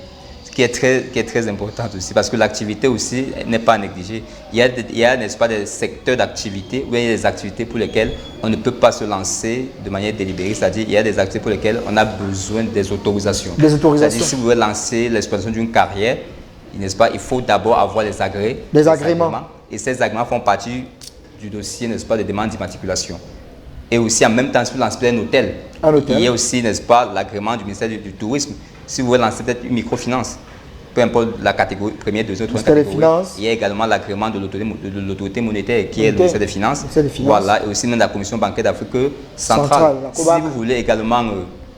qui est très importante aussi, parce que l'activité aussi n'est pas négligée. Il y a, n'est-ce pas, des secteurs d'activité, où il y a des activités pour lesquelles on ne peut pas se lancer de manière délibérée, c'est-à-dire il y a des activités pour lesquelles on a besoin des autorisations. Des autorisations. C'est-à-dire si vous voulez lancer l'exploitation d'une carrière, n'est-ce pas, il faut d'abord avoir les agréments. Et ces agréments font partie du dossier, n'est-ce pas, de demande d'immatriculation. Et aussi, en même temps, si vous lancez un hôtel, il y a aussi, n'est-ce pas, l'agrément du ministère du Tourisme. Si vous voulez lancer peut-être une microfinance, peu importe la catégorie, première, deuxième, troisième catégorie, il y a également l'agrément de l'autorité monétaire qui est le ministère des Finances. Voilà, et aussi même la Commission bancaire d'Afrique centrale. Si vous voulez également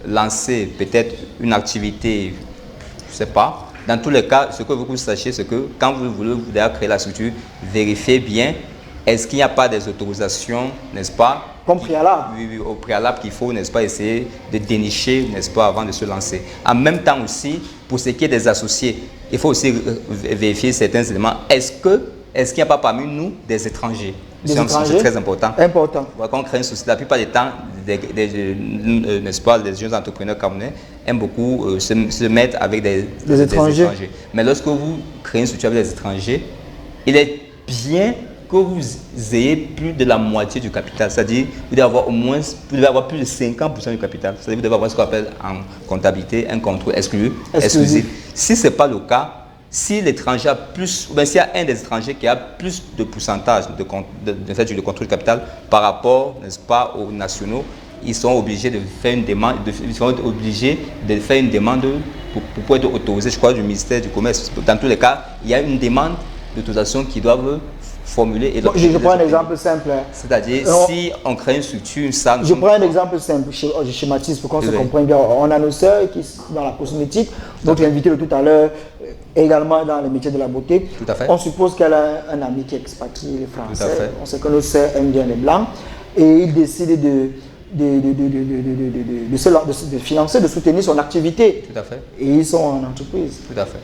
lancer peut-être une activité, je ne sais pas, dans tous les cas, ce que vous sachez, c'est que quand vous voulez créer la structure, vérifiez bien, est-ce qu'il n'y a pas des autorisations, n'est-ce pas? Comme préalable. Oui, au préalable qu'il faut, n'est-ce pas, essayer de dénicher, n'est-ce pas, avant de se lancer. En même temps aussi, pour ce qui est des associés, il faut aussi vérifier certains éléments. Est-ce qu'il n'y a pas parmi nous des étrangers? C'est très important. Important. Quand on crée une société, la plupart des temps, n'est-ce pas, les jeunes entrepreneurs camerounais aiment beaucoup se mettre avec des étrangers. Mais lorsque vous créez une structure avec des étrangers, il est bien que vous ayez plus de la moitié du capital, c'est-à-dire vous devez avoir plus de 50% du capital, c'est-à-dire vous devez avoir ce qu'on appelle en comptabilité un contrôle exclusif. Si ce n'est pas le cas, si l'étranger a plus, ou bien s'il y a un des étrangers qui a plus de pourcentage de contrôle du capital par rapport, n'est-ce pas, aux nationaux, ils sont obligés de faire une demande, pour pouvoir être autorisés, je crois, du ministère du Commerce. Dans tous les cas, il y a une demande d'autorisation qui doivent formuler. Et je prends un exemple simple. C'est-à-dire, si on crée une structure, une salle... Je prends un exemple simple, je schématise pour qu'on se comprenne bien. On a nos sœurs qui sont dans la cosmétique, donc l'invité de tout à l'heure, également dans les métiers de la beauté. Tout à fait. On suppose qu'elle a un ami qui est expatrié, les Français. On sait que nos sœurs aiment bien les Blancs. Et il décide de financer, de soutenir son activité. Tout à fait. Et ils sont en entreprise. Tout à fait.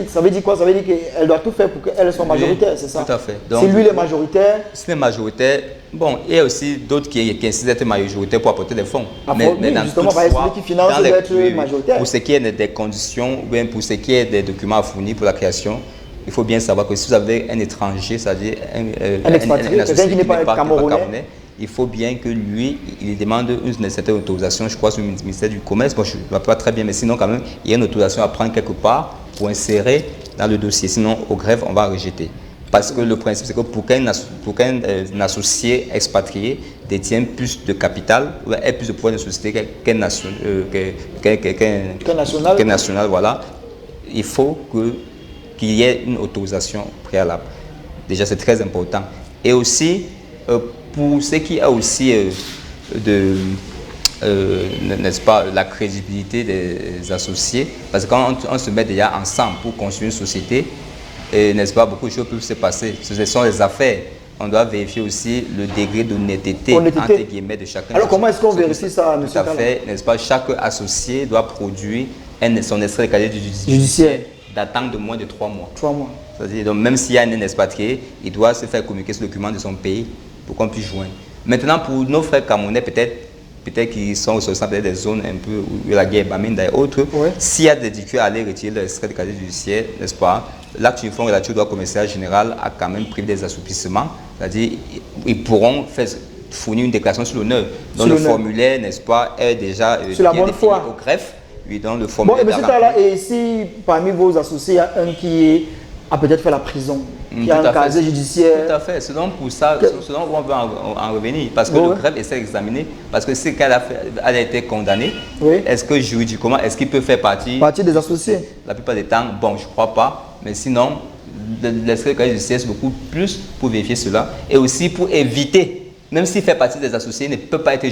Ça veut dire quoi? Ça veut dire qu'elle doit tout faire pour qu'elle soit majoritaire, c'est ça? Tout à fait. Donc, si lui est majoritaire... Si est majoritaire, bon, il y a aussi d'autres qui insistent d'être majoritaires pour apporter des fonds. Mais justement, celui qui finance doit être majoritaire. Pour ce qui est des conditions, ou bien pour ce qui est des documents à fournir pour la création, il faut bien savoir que si vous avez un étranger, c'est-à-dire un expatrié, quelqu'un qui n'est pas camerounais, il faut bien que lui, il demande une certaine autorisation, je crois, sur le ministère du Commerce. Bon, je ne vois pas très bien, mais sinon, quand même, il y a une autorisation à prendre quelque part pour insérer dans le dossier. Sinon, au greffe, on va rejeter. Parce que le principe, c'est que pour qu'un associé expatrié détienne plus de capital, ou ait plus de pouvoir de société qu'un national, voilà, il faut qu'il y ait une autorisation préalable. Déjà, c'est très important. Et aussi, pour ce qui a aussi n'est-ce pas, la crédibilité des associés, parce que quand on se met déjà ensemble pour construire une société, n'est-ce pas, beaucoup de choses peuvent se passer. Ce sont les affaires. On doit vérifier aussi le degré d'honnêteté entre guillemets de chacun. Alors comment est-ce qu'on vérifie ça, monsieur Tout à fait, n'est-ce pas, chaque associé doit produire son extrait de casier judiciaire datant de moins de 3 mois. 3 mois. C'est-à-dire, donc même s'il y a un expatrié, il doit se faire communiquer ce document de son pays pour qu'on puisse joindre. Maintenant, pour nos frères camerounais, peut-être qu'ils sont ressortissants des zones un peu où la guerre Bamenda et autres, s'il y a des difficultés à aller retirer l'extrait de casier judiciaire, n'est-ce pas, l'acte uniforme relatif au droit commercial général a quand même pris des assouplissements, c'est-à-dire ils pourront fournir une déclaration sur l'honneur, dont le formulaire, n'est-ce pas, est déjà sur la bonne foi au greffe, oui, dans le formulaire. Bon, et monsieur Tala, et si parmi vos associés, il y a un qui a peut-être fait la prison, qui a un casier judiciaire. Tout à fait. C'est donc pour ça, selon où on veut en revenir. Parce que le greffe essaie d'examiner. Parce que si elle a été condamnée, est-ce que juridiquement, est-ce qu'il peut faire partie des associés? La plupart des temps, bon, je ne crois pas. Mais sinon, l'extrait de casier judiciaire, c'est beaucoup plus pour vérifier cela. Et aussi pour éviter même s'il fait partie des associés, il ne peut pas être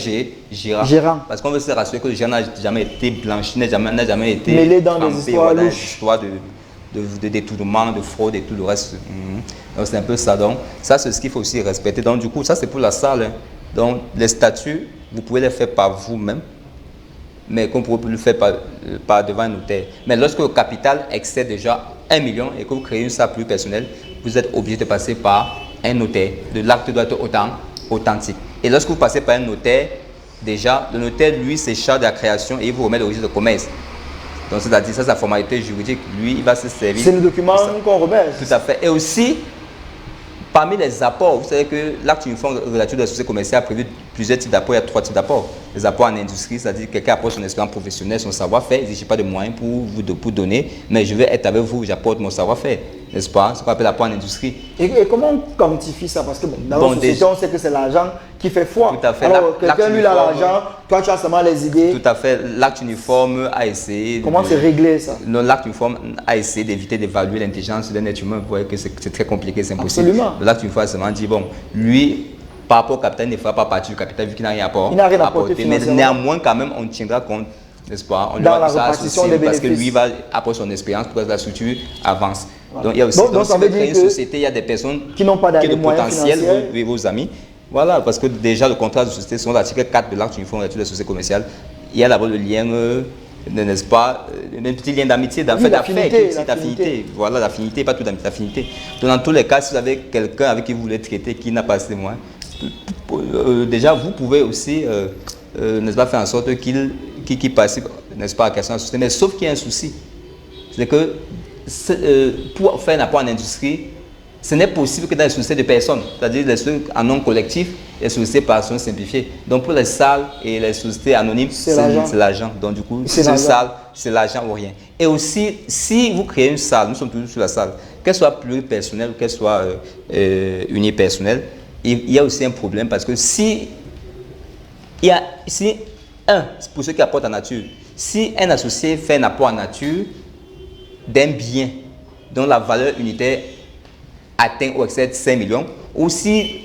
gérant. Parce qu'on veut se rassurer que le gérant n'a jamais été blanchi, n'a jamais été mêlé dans des histoires louches. De détournement, de fraude et tout le reste. Donc c'est un peu ça. Donc ça, c'est ce qu'il faut aussi respecter. Donc du coup, ça c'est pour la salle. Donc les statuts, vous pouvez les faire par vous-même, mais qu'on pourrait le faire par devant un notaire. Mais lorsque le capital excède déjà 1 million et que vous créez une salle plus personnelle, vous êtes obligé de passer par un notaire. L'acte doit être authentique. Et lorsque vous passez par un notaire, déjà, le notaire, lui, se charge de la création et il vous remet le registre de commerce. Donc, c'est-à-dire, ça, c'est la formalité juridique. Lui, il va se servir. C'est le document qu'on remet. Tout à fait. Et aussi, parmi les apports, vous savez que l'acte uniforme relatif de la société commerciale a prévu plusieurs types d'apports. Il y a 3 types d'apports. Les apports en industrie, c'est-à-dire que quelqu'un apporte son expérience professionnelle, son savoir-faire. Il n'exige pas de moyens pour vous donner, mais je vais être avec vous, j'apporte mon savoir-faire. N'est-ce pas? Ce qu'on appelle l'apport en industrie. Et comment on quantifie ça? Parce que dans la société, on sait que c'est l'argent qui fait foi. Tout à fait. Alors, quelqu'un lui a l'argent, toi tu as seulement les idées. Tout à fait. L'acte uniforme a essayé. Comment c'est réglé ça? L'acte uniforme a essayé d'éviter d'évaluer l'intelligence d'un être humain. Vous voyez que c'est très compliqué, c'est impossible. Absolument. L'acte uniforme a seulement dit, bon, lui, par rapport au capital, il ne fera pas partie du capital vu qu'il n'a rien apporté. Il n'a rien apporté. Mais néanmoins, quand même, on tiendra compte, n'est-ce pas? On dans la répartition des bénéfices. Parce que lui va apporter son expérience pour que la structure avance. Voilà. Donc, il y a aussi, donc ça veut dire une société, il y a des personnes qui n'ont pas de potentiel, vos amis. Voilà, parce que déjà, le contrat de société, selon l'article 4 de l'acte uniforme relatif de la société commerciale, il y a d'abord le lien, n'est-ce pas, un petit lien d'amitié, d'affinité. Voilà, l'affinité, pas tout d'affinité. Donc, dans tous les cas, si vous avez quelqu'un avec qui vous voulez traiter, qui n'a pas assez de moyens, déjà, vous pouvez aussi, n'est-ce pas, faire en sorte qu'il participe, n'est-ce pas, à la question de la société. Mais sauf qu'il y a un souci. C'est que pour faire un apport en industrie, ce n'est possible que dans les sociétés de personnes, c'est-à-dire les sociétés en nom collectif, les sociétés par personnes simplifiées. Donc pour les salles et les sociétés anonymes, c'est l'argent. Donc du coup, c'est une salle, c'est l'argent ou rien. Et aussi, si vous créez une salle, nous sommes toujours sur la salle, qu'elle soit pluripersonnelle ou qu'elle soit unipersonnelle, il y a aussi un problème parce que pour ceux qui apportent en nature, si un associé fait un apport en nature d'un bien dont la valeur unitaire atteint ou excède 5 millions, ou si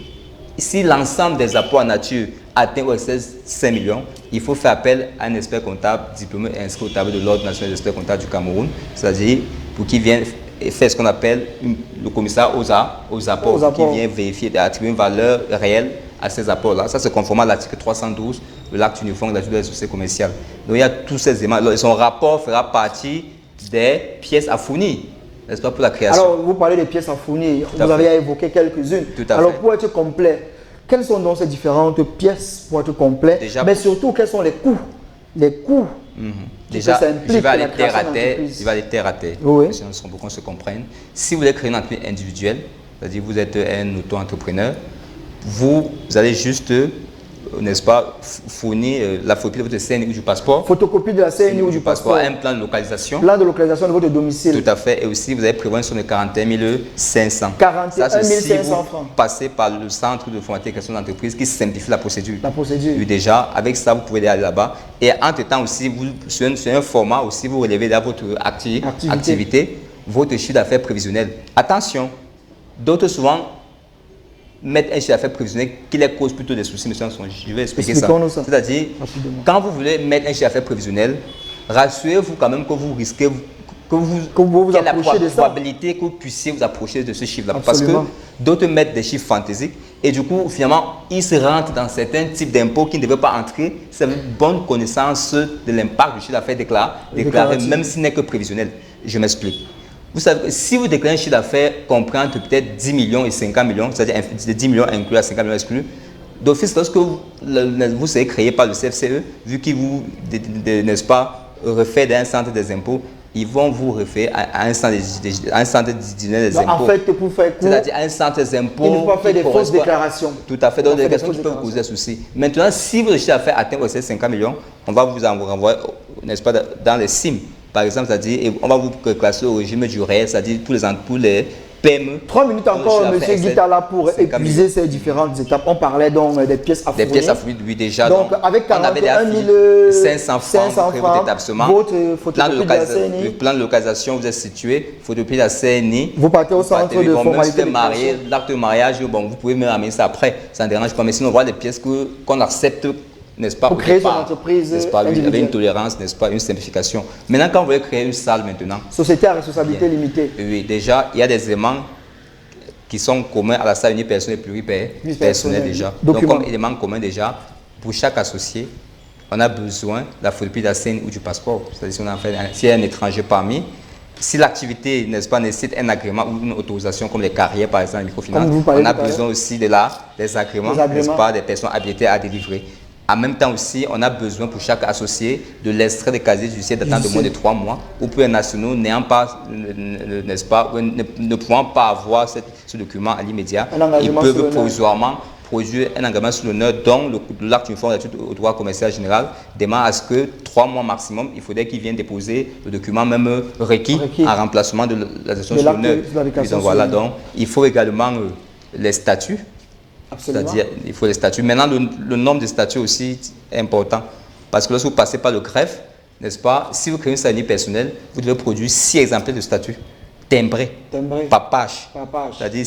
l'ensemble des apports en nature atteint ou excède 5 millions, il faut faire appel à un expert comptable diplômé et inscrit au tableau de l'Ordre national des experts comptables du Cameroun, c'est-à-dire pour qu'il vienne faire ce qu'on appelle le commissaire aux apports, qui vient vérifier et attribuer une valeur réelle à ces apports-là. Ça, c'est conformément à l'article 312 de l'acte uniforme de la société commerciale. Donc, il y a tous ces éléments. Alors, son rapport fera partie des pièces à fournir, n'est-ce pas, pour la création. Alors, vous parlez des pièces à fournir, vous avez évoqué quelques-unes. Alors, pour être complet, quelles sont donc ces différentes pièces pour être complet? Déjà, mais surtout, quels sont les coûts? Déjà, je vais aller terre à terre. Oui. Pour qu'on se comprenne. Si vous voulez créer une entreprise individuelle, c'est-à-dire vous êtes un auto-entrepreneur, vous allez juste, n'est-ce pas, fournir la photocopie de votre CNI ou du passeport. Photocopie de la CNI ou du passeport. Un plan de localisation. Plan de localisation de votre domicile. Tout à fait. Et aussi, vous allez prévoir une somme de 41 500. 41 500 francs. Passez par le centre de formation et création d'entreprise qui simplifie la procédure. La procédure. Oui, déjà, avec ça, vous pouvez aller là-bas. Et entre-temps aussi, sur un format aussi, vous relevez dans votre activité votre chiffre d'affaires prévisionnel. Attention, d'autres souvent mettre un chiffre d'affaires prévisionnel qui les cause plutôt des soucis, monsieur Anson. Je vais expliquer ça. C'est-à-dire, quand vous voulez mettre un chiffre d'affaires prévisionnel, rassurez-vous quand même que vous risquez, que vous approchez la de ça. probabilité que vous puissiez vous approcher de ce chiffre-là. Parce que d'autres mettent des chiffres fantaisiques et du coup, finalement, ils se rentrent dans certains types d'impôts qui ne devaient pas entrer. C'est une bonne connaissance de l'impact du chiffre d'affaires déclaré, même s'il n'est que prévisionnel. Je m'explique. Vous savez que si vous déclarez un chiffre d'affaires compris entre peut-être 10 millions et 50 millions, c'est-à-dire 10 millions inclus à 50 millions exclus, d'office, lorsque vous serez créé par le CFCE, vu qu'il vous, n'est-ce pas, refait d'un centre des impôts, ils vont vous refaire à un centre des impôts. En fait, pour faire court, c'est-à-dire un centre des impôts. Il ne faut pas faire des fausses déclarations. Tout à fait, donc des déclarations qui peuvent causer souci. Maintenant, si votre chiffre d'affaires atteint ces 50 millions, on va vous renvoyer, n'est-ce pas, dans les CIM. Par exemple, c'est-à-dire, on va vous classer au régime du réel, c'est-à-dire tous PME. 3 minutes encore, M. Guitala, pour épuiser ces différentes étapes. On parlait donc des pièces à fournir. Des pièces à fournir, oui, déjà. Donc, avec 41 500 francs pour votre établissement. Votre photocopie de la CNI. Le plan de localisation, vous êtes situé, photocopie de la CNI. Vous partez au centre de formalité. L'acte de mariage, bon, vous pouvez me ramener ça après, ça ne dérange pas. Mais sinon, on voit les pièces qu'on accepte, n'est-ce pas, pour créer son entreprise, n'est-ce pas, avec une tolérance, n'est-ce pas, une simplification. Maintenant, quand vous voulez créer une salle maintenant. Société à responsabilité limitée. Oui, déjà, il y a des éléments qui sont communs à la salle unipersonnelle et pluripersonnelle déjà. Donc, comme élément commun déjà, pour chaque associé, on a besoin de la photocopie de la CNI ou du passeport. C'est-à-dire s'il y a un étranger parmi, si l'activité, n'est-ce pas, nécessite un agrément ou une autorisation, comme les carrières, par exemple, microfinance, on a besoin aussi des agréments, n'est-ce pas, des personnes habilitées à délivrer. En même temps aussi, on a besoin pour chaque associé de l'extrait des casiers judiciaires datant de moins de 3 mois ou pour les nationaux n'ayant pas, n'est-ce pas, ne pouvant pas avoir ce document à l'immédiat, ils peuvent provisoirement produire un engagement sur l'honneur dont l'acte uniforme d'études au droit commercial général demande à ce que 3 mois maximum, il faudrait qu'ils viennent déposer le document même requis en remplacement de l'attestation sur l'honneur. Donc voilà, donc il faut également les statuts. C'est-à-dire, il faut les statuts. Maintenant, le nombre de statuts aussi est important. Parce que lorsque vous passez par le greffe, n'est-ce pas, si vous créez une salle personnelle, vous devez produire 6 exemplaires de statuts timbrés par page. C'est-à-dire,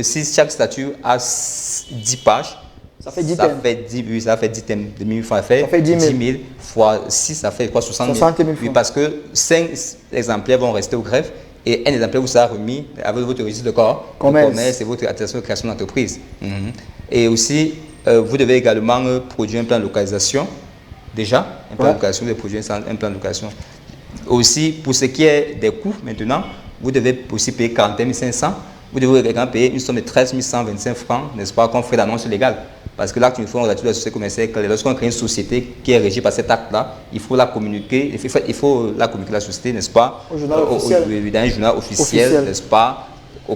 si chaque statut a 10 pages, ça fait 10 thèmes. Ça fait 10 thèmes de 1000 francs. Ça fait 10 000 fois 6, ça fait quoi, 60 000 francs. Oui, parce que 5 exemplaires vont rester au greffe. Et un exemplaire vous sera remis avec votre registre de commerce et votre attestation de création d'entreprise. Et aussi, vous devez également produire un plan de localisation. Déjà, un plan de localisation, vous devez produire un plan de localisation. Aussi, pour ce qui est des coûts, maintenant, vous devez aussi payer 41 500. Vous devez également payer une somme de 13 125 francs, n'est-ce pas, comme frais d'annonce légale. Parce que l'acte uniforme relatif à la société commerciale, lorsqu'on crée une société qui est régie par cet acte-là, il faut la communiquer, la société, n'est-ce pas, dans un journal officiel, n'est-ce pas,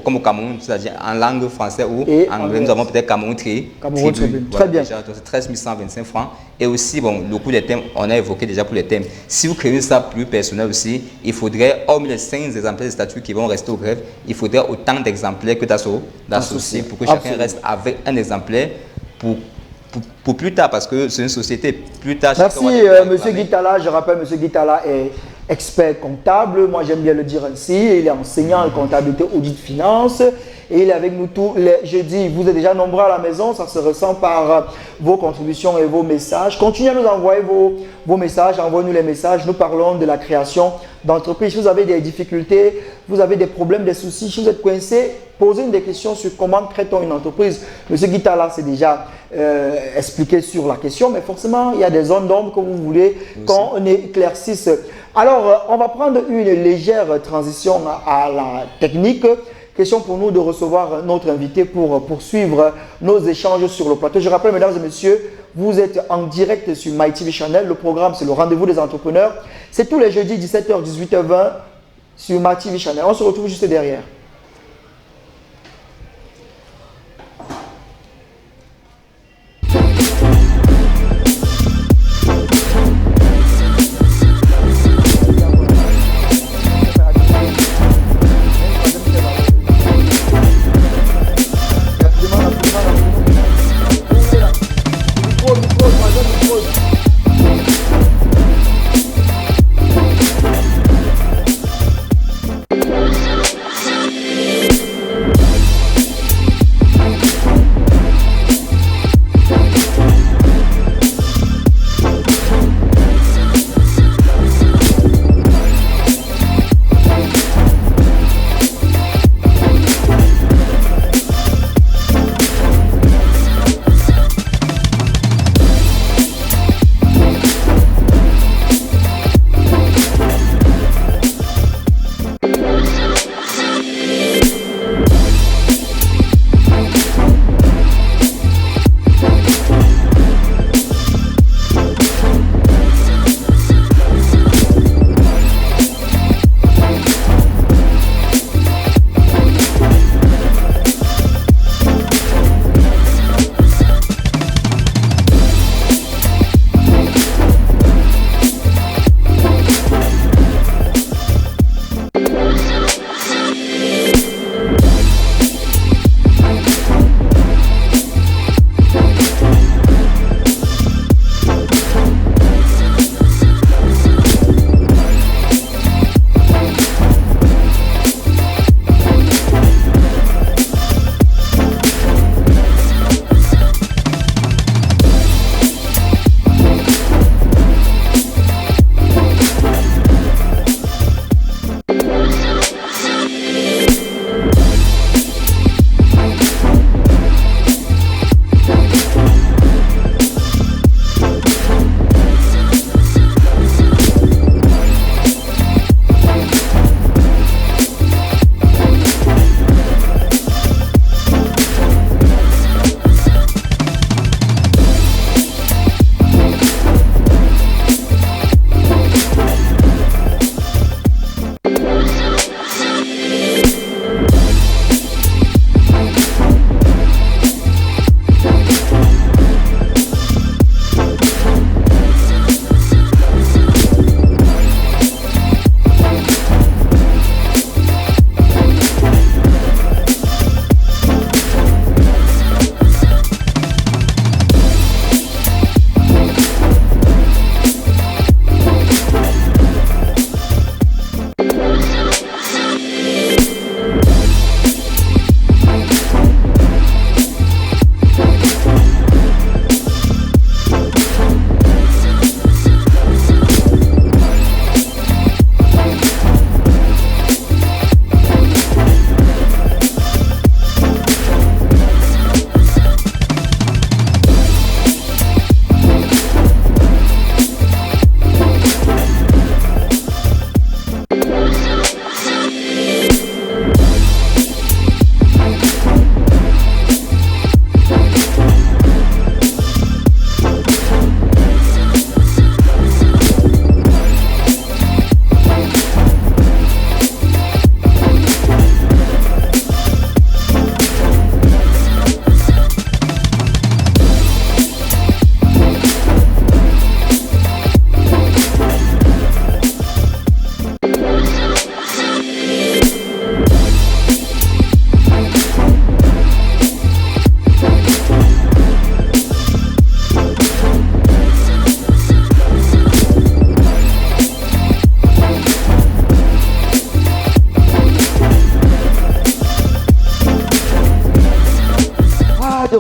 comme au Cameroun, c'est-à-dire en langue française ou en anglais, nous avons peut-être Cameroun Tribune. Très bien. C'est 13 125 francs. Et aussi, bon, le coût des thèmes, on a évoqué déjà pour les thèmes. Si vous créez ça plus personnel aussi, il faudrait, hormis les 5 exemplaires de statuts qui vont rester au greffe, il faudrait autant d'exemplaires que d'associés pour que chacun reste avec un exemplaire pour plus tard, parce que c'est une société. Plus tard. Merci, M. Guitala. Je rappelle, M. Guitala est expert comptable. Moi, j'aime bien le dire ainsi. Il est enseignant en comptabilité, audit, finance. Et il est avec nous tous les jeudis. Vous êtes déjà nombreux à la maison. Ça se ressent par vos contributions et vos messages. Continuez à nous envoyer vos messages. Envoyez-nous les messages. Nous parlons de la création d'entreprise. Si vous avez des difficultés, vous avez des problèmes, des soucis, si vous êtes coincé, posez-nous des questions sur comment crée-t-on une entreprise. Monsieur Guitala s'est déjà expliqué sur la question, mais forcément, il y a des zones d'ombre que vous voulez qu'on éclaircisse. Alors, on va prendre une légère transition à la technique. Question pour nous de recevoir notre invité pour poursuivre nos échanges sur le plateau. Je rappelle, mesdames et messieurs, vous êtes en direct sur MyTV Channel. Le programme, c'est le rendez-vous des entrepreneurs. C'est tous les jeudis 17h, 18h20 sur MyTV Channel. On se retrouve juste derrière.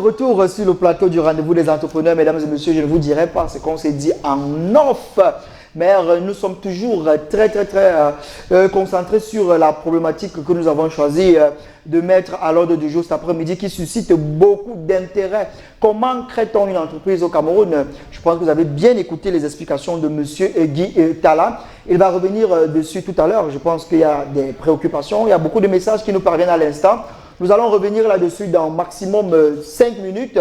retour sur le plateau du rendez-vous des entrepreneurs, mesdames et messieurs. Je ne vous dirai pas ce qu'on s'est dit en off, mais nous sommes toujours très concentrés sur la problématique que nous avons choisi de mettre à l'ordre du jour cet après-midi qui suscite beaucoup d'intérêt. Comment crée-t-on une entreprise au Cameroun? Je pense que vous avez bien écouté les explications de M. Guy Tala. Il va revenir dessus tout à l'heure. Je pense qu'il y a des préoccupations, il y a beaucoup de messages qui nous parviennent à l'instant. Nous allons revenir là-dessus dans maximum 5 minutes.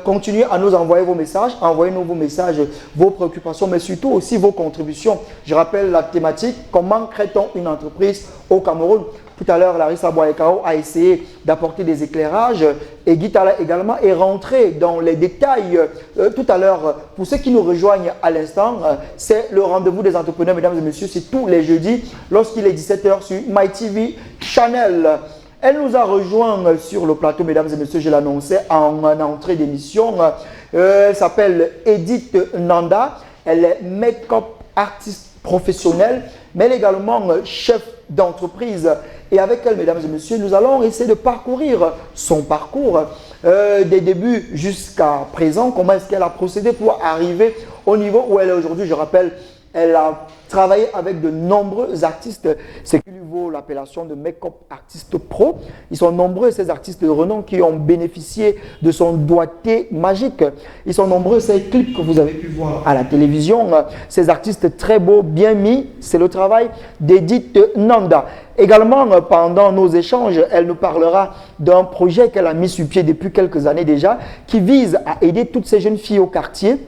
Continuez à nous envoyer vos messages, envoyez-nous vos messages, vos préoccupations, mais surtout aussi vos contributions. Je rappelle la thématique, comment crée-t-on une entreprise au Cameroun? Tout à l'heure, Larissa Boaekao a essayé d'apporter des éclairages et Guy Tala également est rentré dans les détails tout à l'heure. Pour ceux qui nous rejoignent à l'instant, c'est le rendez-vous des entrepreneurs, mesdames et messieurs, c'est tous les jeudis lorsqu'il est 17h sur MyTV Channel. Elle nous a rejoint sur le plateau, mesdames et messieurs, je l'annonçais en entrée d'émission. Elle s'appelle Edith Nanda. Elle est make-up artiste professionnelle, mais elle est également chef d'entreprise. Et avec elle, mesdames et messieurs, nous allons essayer de parcourir son parcours des débuts jusqu'à présent. Comment est-ce qu'elle a procédé pour arriver au niveau où elle est aujourd'hui? Je rappelle, elle a travaillé avec de nombreux artistes, ce qui lui vaut l'appellation de make-up artiste pro. Ils sont nombreux, ces artistes de renom qui ont bénéficié de son doigté magique. Ils sont nombreux, ces clips que vous avez pu voir à la télévision. Ces artistes très beaux, bien mis, c'est le travail d'Edith Nanda. Également, pendant nos échanges, elle nous parlera d'un projet qu'elle a mis sur pied depuis quelques années déjà, qui vise à aider toutes ces jeunes filles au quartier,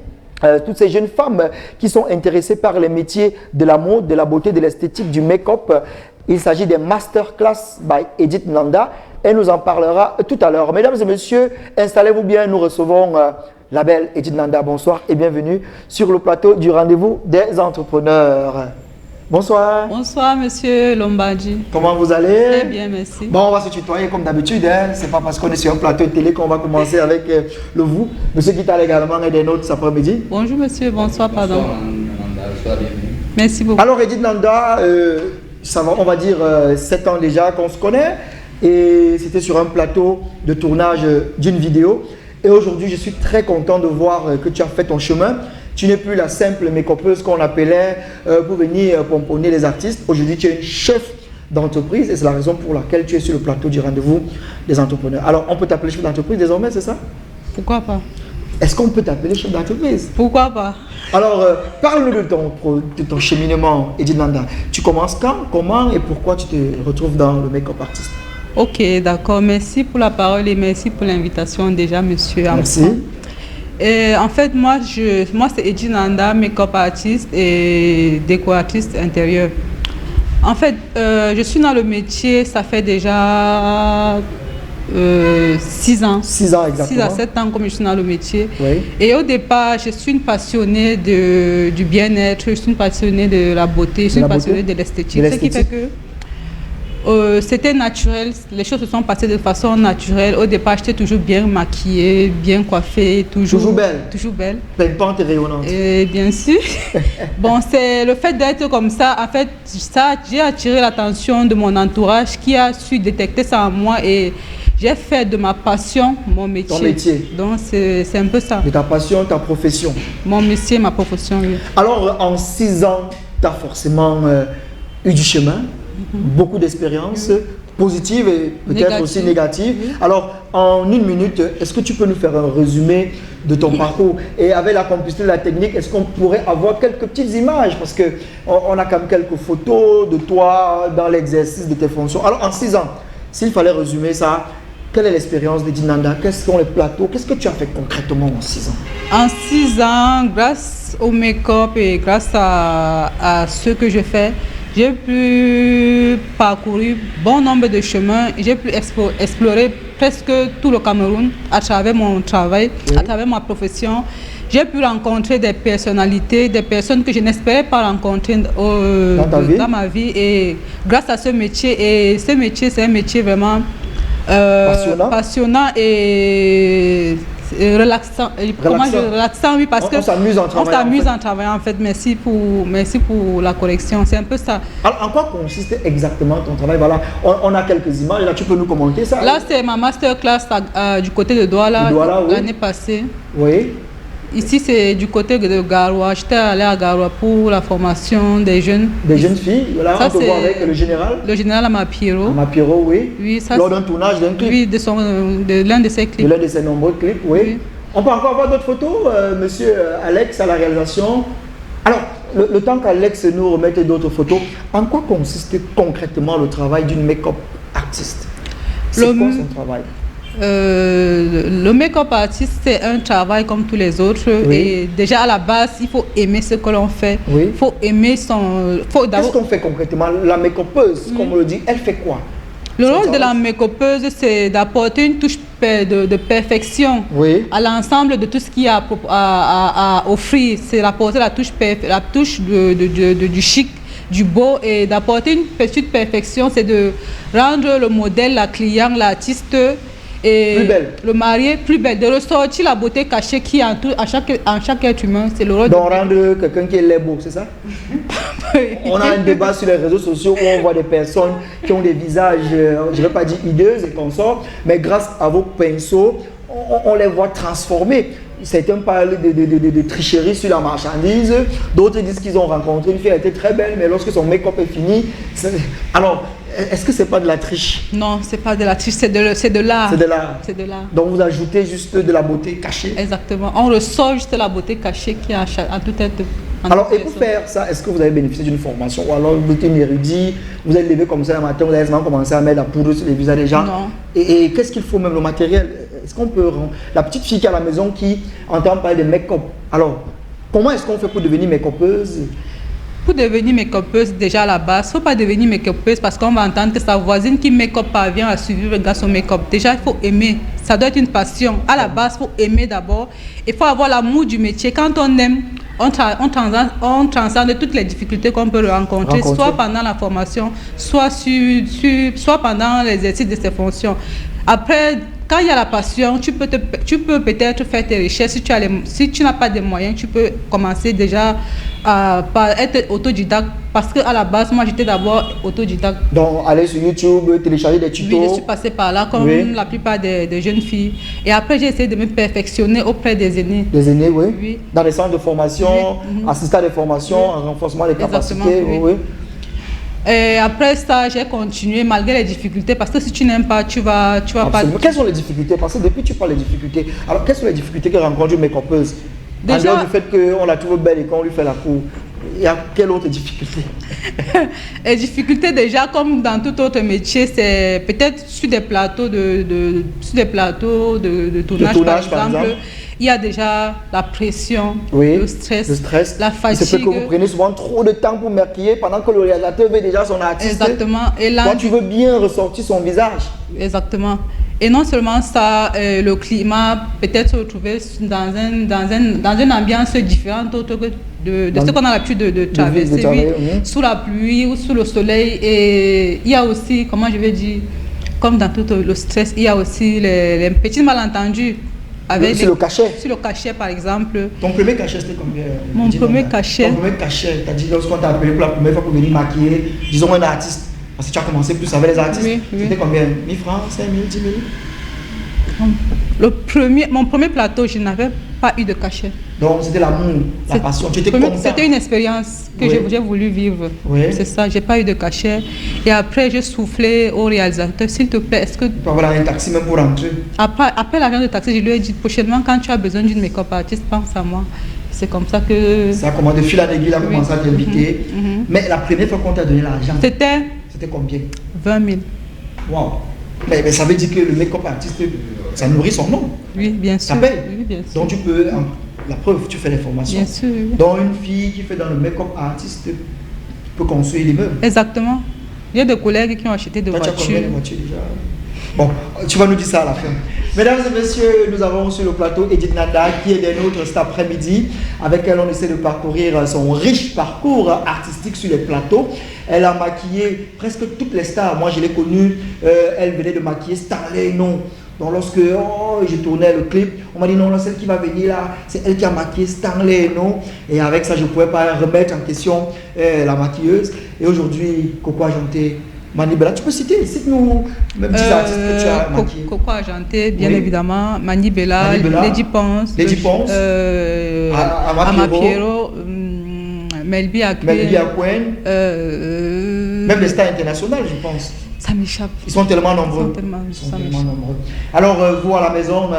toutes ces jeunes femmes qui sont intéressées par les métiers de la mode, de la beauté, de l'esthétique, du make-up. Il s'agit des Masterclass by Edith Nanda. Elle nous en parlera tout à l'heure. Mesdames et messieurs, installez-vous bien. Nous recevons la belle Edith Nanda. Bonsoir et bienvenue sur le plateau du rendez-vous des entrepreneurs. Bonsoir. Bonsoir, monsieur Lombardi. Comment vous allez? Très bien, merci. Bon, on va se tutoyer comme d'habitude. Hein. Ce n'est pas parce qu'on est sur un plateau de télé qu'on va commencer avec le vous. Monsieur Guittal également est des nôtres cet après-midi. Bonjour, monsieur. Bonsoir, pardon. Bonsoir, Nanda. Bonsoir, bienvenue. Merci beaucoup. Alors, Edith Nanda, ça va, on va dire 7 ans déjà qu'on se connaît. Et c'était sur un plateau de tournage d'une vidéo. Et aujourd'hui, je suis très content de voir que tu as fait ton chemin. Tu n'es plus la simple make-upeuse qu'on appelait pour venir pomponner les artistes. Aujourd'hui, tu es une chef d'entreprise et c'est la raison pour laquelle tu es sur le plateau du rendez-vous des entrepreneurs. Alors, on peut t'appeler chef d'entreprise désormais, c'est ça? Pourquoi pas? Est-ce qu'on peut t'appeler chef d'entreprise? Pourquoi pas? Alors, parle-nous de ton cheminement, Edith Nanda. Tu commences quand, comment et pourquoi tu te retrouves dans le make-up artiste? Ok, d'accord. Merci pour la parole et merci pour l'invitation déjà, monsieur. Merci. Et en fait, moi c'est Edith Nanda, make-up artiste et décoratrice intérieure. En fait, je suis dans le métier, ça fait déjà 6 ans. 6 ans exactement. 6 à 7 ans comme je suis dans le métier. Oui. Et au départ, je suis une passionnée du bien-être, je suis une passionnée de la beauté, je suis une passionnée de l'esthétique. Ce qui fait que c'était naturel, les choses se sont passées de façon naturelle. Au départ, j'étais toujours bien maquillée, bien coiffée, toujours belle. Toujours belle. Pimpante et rayonnante. Et bien sûr. Bon, c'est le fait d'être comme ça, en fait, j'ai attiré l'attention de mon entourage qui a su détecter ça en moi et j'ai fait de ma passion mon métier. Ton métier. Donc, c'est un peu ça. De ta passion, ta profession. Mon métier, ma profession, oui. Alors, en 6 ans, tu as forcément eu du chemin. Beaucoup d'expériences positives et peut-être aussi négatives. Alors, en 1 minute, est-ce que tu peux nous faire un résumé de ton parcours? Et avec la complicité de la technique, est-ce qu'on pourrait avoir quelques petites images? Parce qu'on a quand même quelques photos de toi dans l'exercice de tes fonctions. Alors, en 6 ans, s'il fallait résumer ça, quelle est l'expérience d'Edith Nanda? Quels sont les plateaux? Qu'est-ce que tu as fait concrètement en 6 ans? En 6 ans, grâce au make-up et grâce à ce que je fais, j'ai pu parcourir bon nombre de chemins. J'ai pu explorer presque tout le Cameroun à travers mon travail, à travers ma profession. J'ai pu rencontrer des personnalités, des personnes que je n'espérais pas rencontrer dans ma vie. Et grâce à ce métier, c'est un métier vraiment passionnant et Relaxant. Comment relaxant, oui, parce on s'amuse en travaillant. On s'amuse en travaillant, en fait. Merci pour la correction. C'est un peu ça. Alors, en quoi consiste exactement ton travail? Voilà, on a quelques images. Là, tu peux nous commenter ça? Là, c'est ma masterclass du côté de Douala, l'année passée. Oui. Ici, c'est du côté de Garoua. J'étais allée à Garoua pour la formation des jeunes. Des jeunes filles. Là, ça, on peut voir avec le général. Le général Amapiero. Amapiero, oui. Oui, ça. Lors d'un tournage d'un clip. Oui, de l'un de ses clips. De l'un de ses nombreux clips, oui. On peut encore avoir d'autres photos, monsieur Alex, à la réalisation. Alors, le temps qu'Alex nous remette d'autres photos, en quoi consiste concrètement le travail d'une make-up artiste? C'est quoi son travail? Le make-up artiste, c'est un travail comme tous les autres. Oui. Et déjà à la base, il faut aimer ce que l'on fait. Oui. Il faut aimer son... Qu'est-ce qu'on fait concrètement? La make-upeuse, comme on le dit, elle fait quoi? Le rôle de la make-upeuse, c'est d'apporter une touche de perfection à l'ensemble de tout ce qu'il y a à offrir. C'est d'apporter la touche du chic, du beau, et d'apporter une petite perfection. C'est de rendre le modèle, la cliente, l'artiste et plus belle. Le marié plus belle, de ressortir la beauté cachée qui est en chaque être humain. C'est le rôle donc rendre quelqu'un qui est beau, c'est ça? On a un débat sur les réseaux sociaux où on voit des personnes qui ont des visages, je ne vais pas dire hideuses et consorts, mais grâce à vos pinceaux, on les voit transformés. Certains parlent de tricherie sur la marchandise, d'autres disent qu'ils ont rencontré une fille, elle était très belle, mais lorsque son make-up est fini, alors, est-ce que c'est pas de la triche? Non, c'est pas de la triche, c'est de l'art. C'est de l'art. C'est de l'art. Donc vous ajoutez juste de la beauté cachée? Exactement. On ressort juste la beauté cachée qui est à tout être. Alors, et pour faire ça, est-ce que vous avez bénéficié d'une formation? Ou alors vous êtes une érudit, vous êtes levé comme ça le matin, vous avez commencé à mettre la poudre sur les visages des gens? Non. Et qu'est-ce qu'il faut même, le matériel? Est-ce qu'on peut... La petite fille qui est à la maison qui entend parler de make-up, alors, comment est-ce qu'on fait pour devenir make-upeuse? Pour devenir make-upeuse, déjà à la base, il ne faut pas devenir make-upeuse parce qu'on va entendre que sa voisine qui make-up parvient à suivre grâce au make-up. Déjà, il faut aimer. Ça doit être une passion. À la base, il faut aimer d'abord. Il faut avoir l'amour du métier. Quand on aime, on transcende toutes les difficultés qu'on peut rencontrer, soit pendant la formation, soit pendant l'exercice de ses fonctions. Après, quand il y a la passion, tu peux peut-être faire tes recherches. Si tu n'as pas de moyens, tu peux commencer déjà par être autodidacte. Parce qu'à la base, moi, j'étais d'abord autodidacte. Donc, aller sur YouTube, télécharger des tutos. Oui, je suis passée par là, comme la plupart des jeunes filles. Et après, j'ai essayé de me perfectionner auprès des aînés. Des aînés, oui. Dans les centres de formation, assister à des formations, renforcement des capacités. Oui. Et après ça, j'ai continué malgré les difficultés, parce que si tu n'aimes pas, tu vas pas... Quelles sont les difficultés? Parce que depuis tu parles des difficultés. Alors, quelles sont les difficultés que rencontre une make-upeuse? En dehors du fait qu'on la trouve belle et qu'on lui fait la cour, il y a quelle autre difficulté? Les difficultés, déjà, comme dans tout autre métier, c'est peut-être sur des plateaux de tournage, par exemple. Il y a déjà la pression, le stress, la fatigue. C'est que vous prenez souvent trop de temps pour maquiller pendant que le réalisateur veut déjà son artiste. Exactement. Et là, toi, tu veux bien ressortir son visage. Exactement. Et non seulement ça, le climat, peut-être se retrouver dans une ambiance différente autre que de ce qu'on a l'habitude de traverser, sous la pluie ou sous le soleil. Et il y a aussi, comment je vais dire, comme dans tout le stress, il y a aussi les petits malentendus. Sur le cachet? Sur le cachet, par exemple. Ton premier cachet, c'était combien? Mon premier cachet. Ton premier cachet, tu as dit lorsqu'on t'a appelé pour la première fois pour venir maquiller, disons un artiste. Parce que tu as commencé plus avec les artistes. C'était combien? 1000 francs, 5 000, 10 000? Mon premier plateau, je n'avais pas eu de cachet. Donc c'était l'amour, la passion. C'était une expérience que j'ai voulu vivre. C'est ça, j'ai pas eu de cachet. Et après, j'ai soufflé au réalisateur, s'il te plaît, est-ce que... Tu peux avoir un taxi même pour rentrer. Après l'agent de taxi, je lui ai dit, prochainement, quand tu as besoin d'une make-up artiste, pense à moi. C'est comme ça que... Ça a commencé de fil à aiguille, il a commencé à t'inviter. Mais la première fois qu'on t'a donné l'argent, c'était combien? 20 000. Wow. Mais ça veut dire que le make-up artiste, ça nourrit son nom. Oui, bien sûr. Ça paye. Oui, bien sûr. Donc tu peux, la preuve, tu fais les formations. Bien sûr. Oui. Donc une fille qui fait dans le make-up artiste peut construire des meubles. Exactement. Il y a des collègues qui ont acheté des voitures. Tu as combien de voitures déjà? Bon, tu vas nous dire ça à la fin. Mesdames et messieurs, nous avons sur le plateau Edith Nanda qui est des nôtres cet après-midi, avec elle on essaie de parcourir son riche parcours artistique sur les plateaux. Elle a maquillé presque toutes les stars. Moi je l'ai connue, elle venait de maquiller Starley, non. Donc lorsque je tournais le clip, on m'a dit non, celle qui va venir là, c'est elle qui a maquillé Stanley, non? Et avec ça, je ne pouvais pas remettre en question la maquilleuse. Et aujourd'hui, Coco Argenté, Mani Bella, tu peux cite-nous même 10 artistes que tu as maquillés. Coco Argenté, bien évidemment, Mani Bella, Lady Ponce, Ama Piero, Melby Akwen, même les stars internationales, je pense. Ça m'échappe. Ils sont tellement nombreux. Ils sont tellement nombreux. Alors, vous à la maison,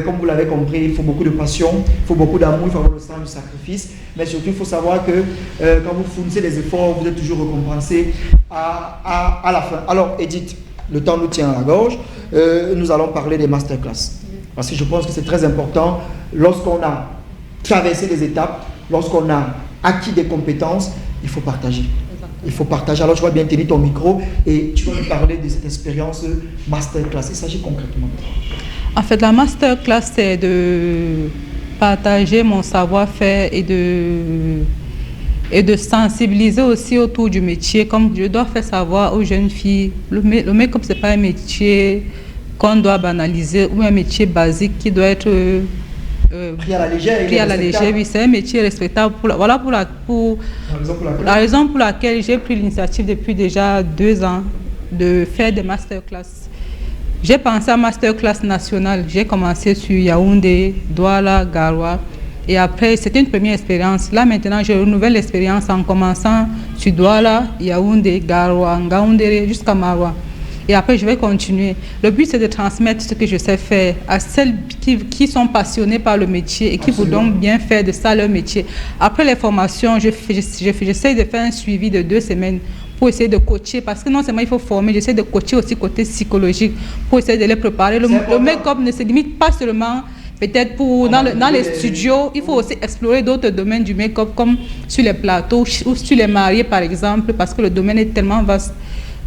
comme vous l'avez compris, il faut beaucoup de passion, il faut beaucoup d'amour, il faut avoir le sens du sacrifice. Mais surtout, il faut savoir que quand vous fournissez des efforts, vous êtes toujours récompensé à la fin. Alors, Edith, le temps nous tient à la gorge. Nous allons parler des masterclass. Parce que je pense que c'est très important, lorsqu'on a traversé des étapes, lorsqu'on a acquis des compétences, il faut partager. Il faut partager. Alors, tu vas bien tenir ton micro et tu vas nous parler de cette expérience masterclass. Il s'agit concrètement. En fait, la masterclass, c'est de partager mon savoir-faire et de sensibiliser aussi autour du métier. Comme je dois faire savoir aux jeunes filles, le make-up, ce n'est pas un métier qu'on doit banaliser ou un métier basique qui doit être pris à la légère. Oui, c'est un métier respectable. Voilà la raison pour laquelle j'ai pris l'initiative depuis déjà 2 ans de faire des masterclass. J'ai pensé à masterclass nationale. J'ai commencé sur Yaoundé, Douala, Garoua. Et après, c'était une première expérience. Là, maintenant, je renouvelle l'expérience en commençant sur Douala, Yaoundé, Garoua, Ngaoundéré, jusqu'à Maroua. Et après, je vais continuer. Le but, c'est de transmettre ce que je sais faire à celles qui sont passionnées par le métier et qui voudront bien faire de ça leur métier. Après les formations, j'essaie de faire un suivi de 2 semaines pour essayer de coacher. Parce que non seulement il faut former, j'essaie de coacher aussi côté psychologique pour essayer de les préparer. Le make-up ne se limite pas seulement peut-être dans les studios. Il faut aussi explorer d'autres domaines du make-up comme sur les plateaux ou sur les mariés, par exemple, parce que le domaine est tellement vaste.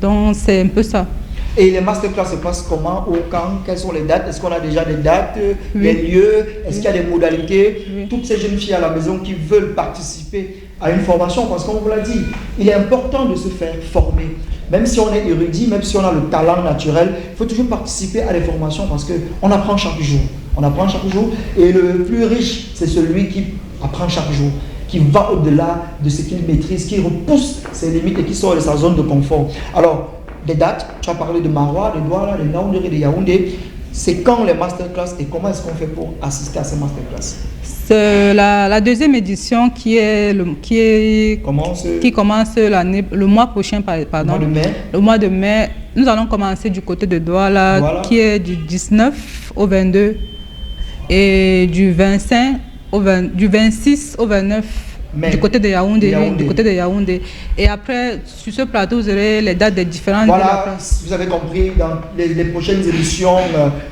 Donc, c'est un peu ça. Et les masterclass se passent comment, au quand, quelles sont les dates? Est-ce qu'on a déjà des dates, les lieux? Est-ce qu'il y a des modalités? Toutes ces jeunes filles à la maison qui veulent participer à une formation, parce qu'on vous l'a dit, il est important de se faire former. Même si on est érudit, même si on a le talent naturel, il faut toujours participer à des formations parce qu'on apprend chaque jour. On apprend chaque jour et le plus riche, c'est celui qui apprend chaque jour, qui va au-delà de ce qu'il maîtrise, qui repousse ses limites et qui sort de sa zone de confort. Alors, des dates, tu as parlé de Maroua, de Douala, de Ngaoundéré, de Yaoundé. C'est quand les masterclass et comment est-ce qu'on fait pour assister à ces masterclass? C'est la 2e édition qui commence le mois prochain, pardon. Le mois de mai. Nous allons commencer du côté de Douala, qui est du 19 au 22 et du 26 au 29. Du côté de Yaoundé. Et après, sur ce plateau, vous aurez les dates des différentes villes. Voilà, vous avez compris, dans les prochaines émissions,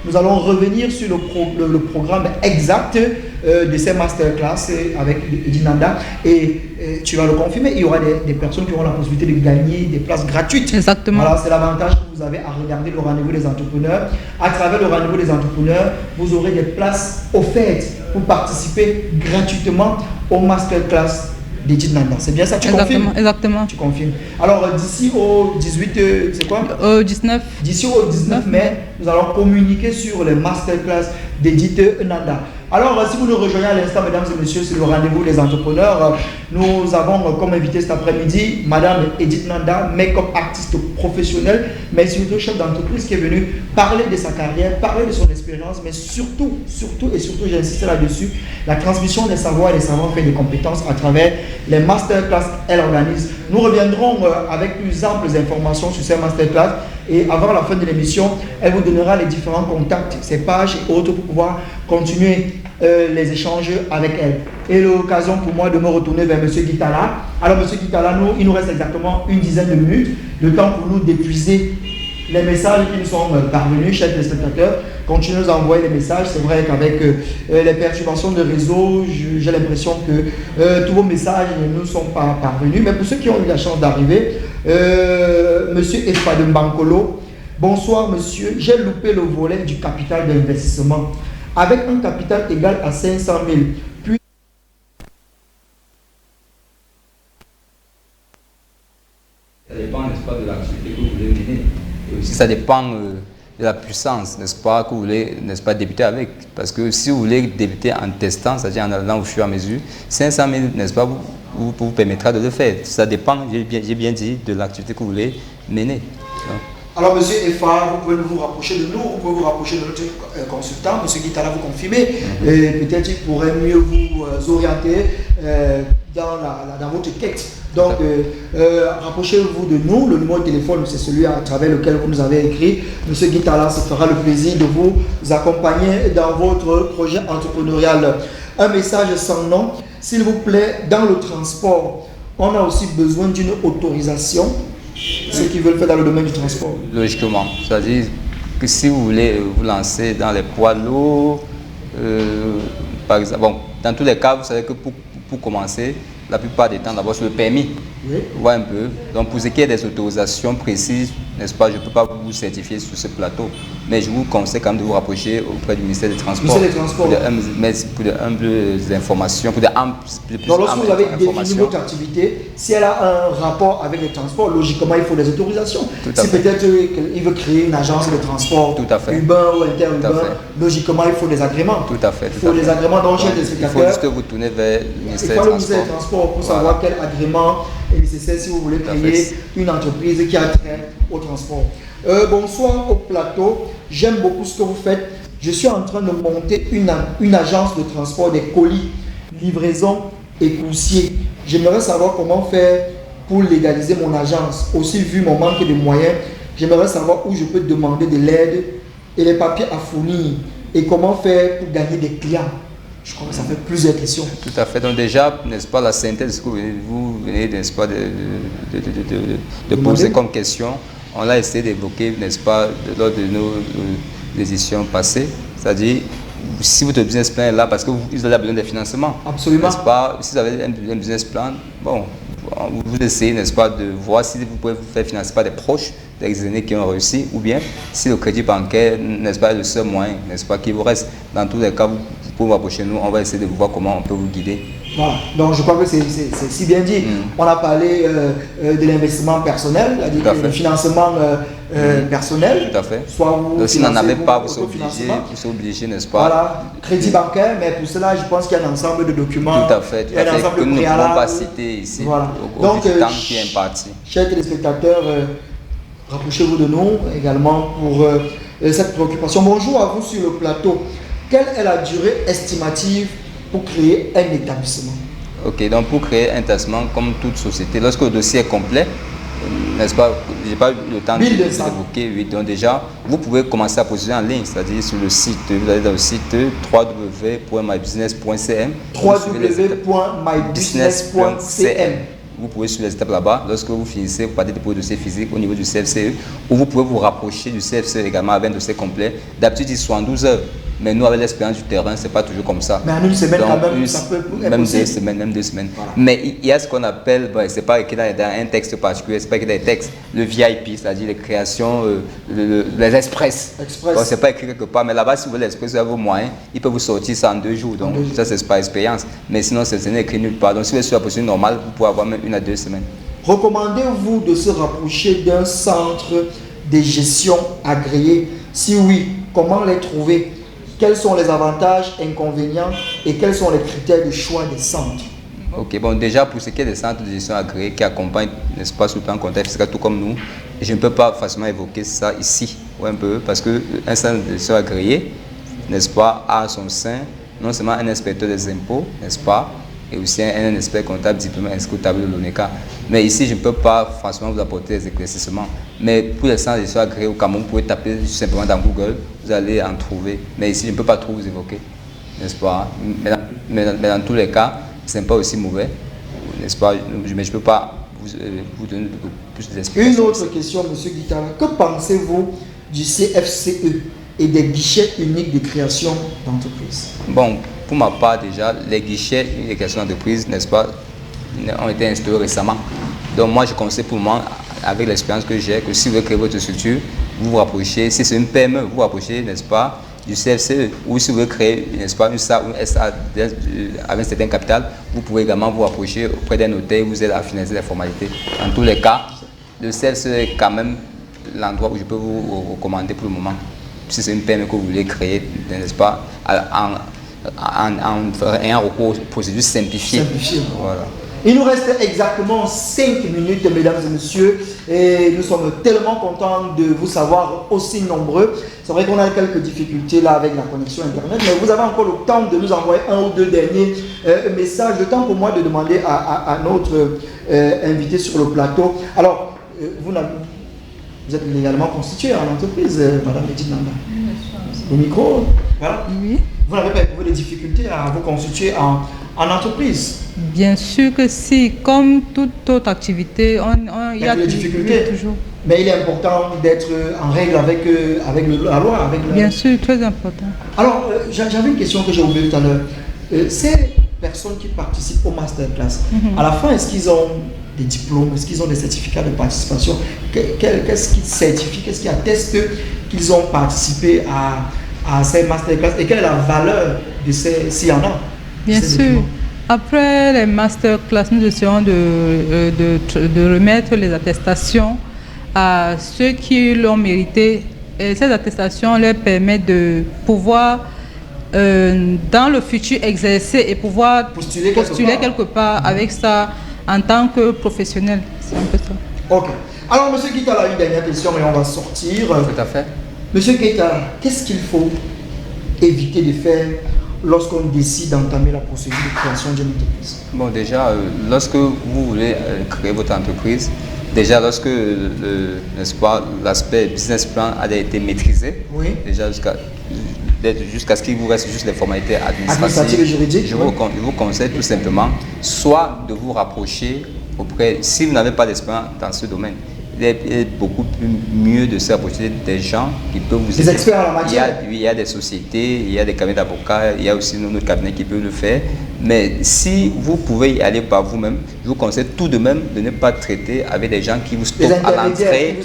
nous allons revenir sur le programme exact de ces masterclass avec Edith Nanda. Et tu vas le confirmer, il y aura des personnes qui auront la possibilité de gagner des places gratuites. Exactement. Voilà, c'est l'avantage que vous avez à regarder le rendez-vous des entrepreneurs. À travers le rendez-vous des entrepreneurs, vous aurez des places offertes pour participer gratuitement au masterclass d'Edith Nanda. C'est bien ça, tu confirmes? Exactement. Tu confirmes. Alors, d'ici au 18, c'est quoi? 19. D'ici au 19 mai, nous allons communiquer sur les masterclass d'Edith Nanda. Alors, si vous nous rejoignez à l'instant, mesdames et messieurs, c'est le rendez-vous des entrepreneurs. Nous avons comme invité cet après-midi Madame Edith Nanda, make-up artiste professionnelle, mais surtout chef d'entreprise qui est venue parler de sa carrière, parler de son expérience, mais surtout, j'insiste là-dessus, la transmission des savoirs et des savoir-faire et des compétences à travers les masterclass qu'elle organise. Nous reviendrons avec plus amples informations sur ces masterclass et avant la fin de l'émission, elle vous donnera les différents contacts, ses pages et autres pour pouvoir continuer les échanges avec elle. Et l'occasion pour moi de me retourner vers M. Guitala. Alors M. Guitala, il nous reste exactement une dizaine de minutes, le temps pour nous d'épuiser les messages qui nous sont parvenus, chers téléspectateurs. Continuez à nous envoyer les messages. C'est vrai qu'avec les perturbations de réseau, j'ai l'impression que tous vos messages ne nous sont pas parvenus. Mais pour ceux qui ont eu la chance d'arriver, Monsieur Espade Mbankolo, bonsoir monsieur, j'ai loupé le volet du capital d'investissement. Avec un capital égal à 500 000, puis ça dépend, n'est-ce pas, de l'activité que vous voulez mener. Et aussi, ça dépend de la puissance, n'est-ce pas, que vous voulez, n'est-ce pas, débuter avec. Parce que si vous voulez débuter en testant, c'est-à-dire en allant au fur et à mesure, 500 000, n'est-ce pas, vous permettra de le faire. Ça dépend, j'ai bien dit, de l'activité que vous voulez mener. Alors, monsieur Effa, vous pouvez vous rapprocher de nous, vous pouvez vous rapprocher de notre consultant, monsieur Guitala, vous confirmez, et peut-être il pourrait mieux vous orienter dans votre quête. Donc, rapprochez-vous de nous. Le numéro de téléphone, c'est celui à travers lequel vous nous avez écrit. Monsieur Guitala se fera le plaisir de vous accompagner dans votre projet entrepreneurial. Un message sans nom. S'il vous plaît, dans le transport, on a aussi besoin d'une autorisation. Ceux qui veulent faire dans le domaine du transport. Logiquement. C'est-à-dire que si vous voulez vous lancer dans les poids lourds, par exemple, bon, dans tous les cas, vous savez que pour commencer, la plupart des temps, d'abord sur le permis. Oui. Voir un peu. Donc, pour ce qui est des autorisations précises, n'est-ce pas, je ne peux pas vous certifier sur ce plateau. Mais je vous conseille quand même de vous rapprocher auprès du ministère des Transports. Pour de humbles informations, pour de amples informations. Donc, lorsque vous avez défini votre activité, si elle a un rapport avec les transports, logiquement, il faut des autorisations. Si peut-être il veut créer une agence de transport urbain ou interurbain, logiquement, il faut des agréments. Tout à fait. Il faut des agréments. Donc, il faut juste que vous tournez vers le ministère des Transports pour savoir quel agrément est nécessaire si vous voulez créer une entreprise qui a trait au transport. Bonsoir au plateau, j'aime beaucoup ce que vous faites. Je suis en train de monter une agence de transport des colis, livraison et coursiers. J'aimerais savoir comment faire pour légaliser mon agence. Aussi, vu mon manque de moyens, j'aimerais savoir où je peux demander de l'aide et les papiers à fournir et comment faire pour gagner des clients. Je crois que ça fait plusieurs questions. Tout à fait. Donc déjà, n'est-ce pas, la synthèse que vous venez, n'est-ce pas, de poser comme question, on l'a essayé d'évoquer, n'est-ce pas, lors de nos décisions passées. C'est-à-dire, si votre business plan est là, parce que vous avez besoin de financement. Absolument. N'est-ce pas, si vous avez un business plan, bon, vous essayez, n'est-ce pas, de voir si vous pouvez vous faire financer par des proches, des aînés qui ont réussi, ou bien si le crédit bancaire, n'est-ce pas, est le seul moyen, n'est-ce pas, qui vous reste. Dans tous les cas, vous pouvez vous approcher de nous, on va essayer de voir comment on peut vous guider. Voilà, donc je crois que c'est si bien dit. On a parlé de l'investissement personnel, le financement personnel. Tout à fait. Soit vous donc si vous n'en avez pas, vous serez obligé, n'est-ce pas? Voilà, crédit bancaire, mais pour cela, je pense qu'il y a un ensemble de documents. Tout à fait, que nous ne pouvons pas citer ici, voilà. au donc, temps qui est imparti. Chers téléspectateurs, rapprochez-vous de nous également pour cette préoccupation. Bonjour à vous sur le plateau. Quelle est la durée estimative pour créer un établissement? Ok, donc pour créer un établissement, comme toute société, lorsque le dossier est complet, n'est-ce pas, je n'ai pas eu le temps de l'évoquer, oui, donc déjà, vous pouvez commencer à poser en ligne, c'est-à-dire sur le site, vous allez dans le site www.mybusiness.cm www.mybusiness.cm. Vous pouvez suivre les étapes là-bas. Lorsque vous finissez, vous partez pour le dossier physique au niveau du CFCE, ou vous pouvez vous rapprocher du CFCE également avec un dossier complet. D'habitude, ils sont en 12 heures. Mais nous, avec l'expérience du terrain, ce n'est pas toujours comme ça. Mais en une semaine, donc, quand même, ça peut être même possible. Même 2 semaines. Voilà. Mais il y a ce qu'on appelle, bon, ce n'est pas écrit dans un texte particulier, ce n'est pas écrit dans les textes, le VIP, c'est-à-dire les créations, les express. Ce n'est pas écrit quelque part, mais là-bas, si vous voulez l'express, vous avez vos moyens, il peut vous sortir ça en 2 jours. Donc, ça, c'est par expérience. Mais sinon, ce n'est écrit nulle part. Donc, si vous êtes sur la procédure normale, vous pouvez avoir même 1 à 2 semaines. Recommandez-vous de se rapprocher d'un centre de gestion agréé? Si oui, comment les trouver? Quels sont les avantages, inconvénients et quels sont les critères de choix des centres? Ok, bon, déjà pour ce qui est des centres de gestion agréés qui accompagnent, n'est-ce pas, sur le plan comptable fiscal, tout comme nous, je ne peux pas facilement évoquer ça ici, ou un peu, parce qu'un centre de gestion agréé, n'est-ce pas, a à son sein non seulement un inspecteur des impôts, n'est-ce pas, et aussi un expert comptable diplômé inscrit au tableau de l'ONECA. Mais ici, je ne peux pas franchement vous apporter des éclaircissements. Mais pour les centres de gestion agréés au Cameroun, vous pouvez taper simplement dans Google, vous allez en trouver. Mais ici, je ne peux pas trop vous évoquer, n'est-ce pas? Mais dans tous les cas, ce n'est pas aussi mauvais, n'est-ce pas? Mais je ne peux pas vous donner plus d'explications. Une autre question, M. Guitala. Que pensez-vous du CFCE et des guichets uniques de création d'entreprise? Bon, pour ma part, déjà, les guichets uniques de création d'entreprise, n'est-ce pas, ont été instaurés récemment. Donc moi, je conseille pour moi, avec l'expérience que j'ai, que si vous voulez créer votre structure, vous vous rapprochez, si c'est une PME, vous vous rapprochez, n'est-ce pas, du CFCE, ou si vous voulez créer, n'est-ce pas, une SA ou une SA avec un certain capital, vous pouvez également vous rapprocher auprès d'un notaire, vous aide à financer les formalités. En tous les cas, le CFCE est quand même l'endroit où je peux vous recommander pour le moment. Si c'est une PME que vous voulez créer, n'est-ce pas, en ayant recours aux procédures simplifiées. Voilà. Il nous reste exactement 5 minutes, mesdames et messieurs, et nous sommes tellement contents de vous savoir aussi nombreux. C'est vrai qu'on a quelques difficultés là avec la connexion Internet, mais vous avez encore le temps de nous envoyer un ou deux derniers messages. Le temps pour moi de demander à notre invité sur le plateau. Alors, vous êtes légalement constitué en entreprise, Madame Edith Nanda. Le micro, voilà. Oui. Vous n'avez pas éprouvé de difficultés à vous constituer en entreprise? Bien sûr que si, comme toute autre activité, il y a des difficultés. Toujours. Mais il est important d'être en règle avec la loi. Bien sûr, très important. Alors, j'avais une question que j'ai oubliée tout à l'heure. Ces personnes qui participent au masterclass, à la fin, est-ce qu'ils ont des diplômes? Est-ce qu'ils ont des certificats de participation? Qu'est-ce qui certifie, qu'est-ce qui atteste qu'ils ont participé à ces masterclass? Et quelle est la valeur de s'il y en a? Bien sûr. Après les masterclass, nous essayons de remettre les attestations à ceux qui l'ont mérité. Et ces attestations leur permettent de pouvoir, dans le futur, exercer et pouvoir postuler quelque part avec ça en tant que professionnel. C'est un peu ça. Ok. Alors, M. Keita a une dernière question, mais on va sortir. Tout à fait. M. Keita, qu'est-ce qu'il faut éviter de faire lorsqu'on décide d'entamer la procédure de création d'une entreprise? Bon, déjà, lorsque vous voulez créer votre entreprise, déjà lorsque n'est-ce pas, l'aspect business plan a été maîtrisé, oui. Déjà jusqu'à ce qu'il vous reste juste les formalités administratives et juridiques, je vous conseille tout simplement soit de vous rapprocher auprès, si vous n'avez pas d'expérience dans ce domaine, il est beaucoup mieux de se rapprocher des gens qui peuvent vous aider. Des experts en la matière. Il y a des sociétés, il y a des cabinets d'avocats, il y a aussi notre cabinet qui peut le faire. Mais si vous pouvez y aller par vous-même, je vous conseille tout de même de ne pas traiter avec des gens qui vous stoppent à l'entrée,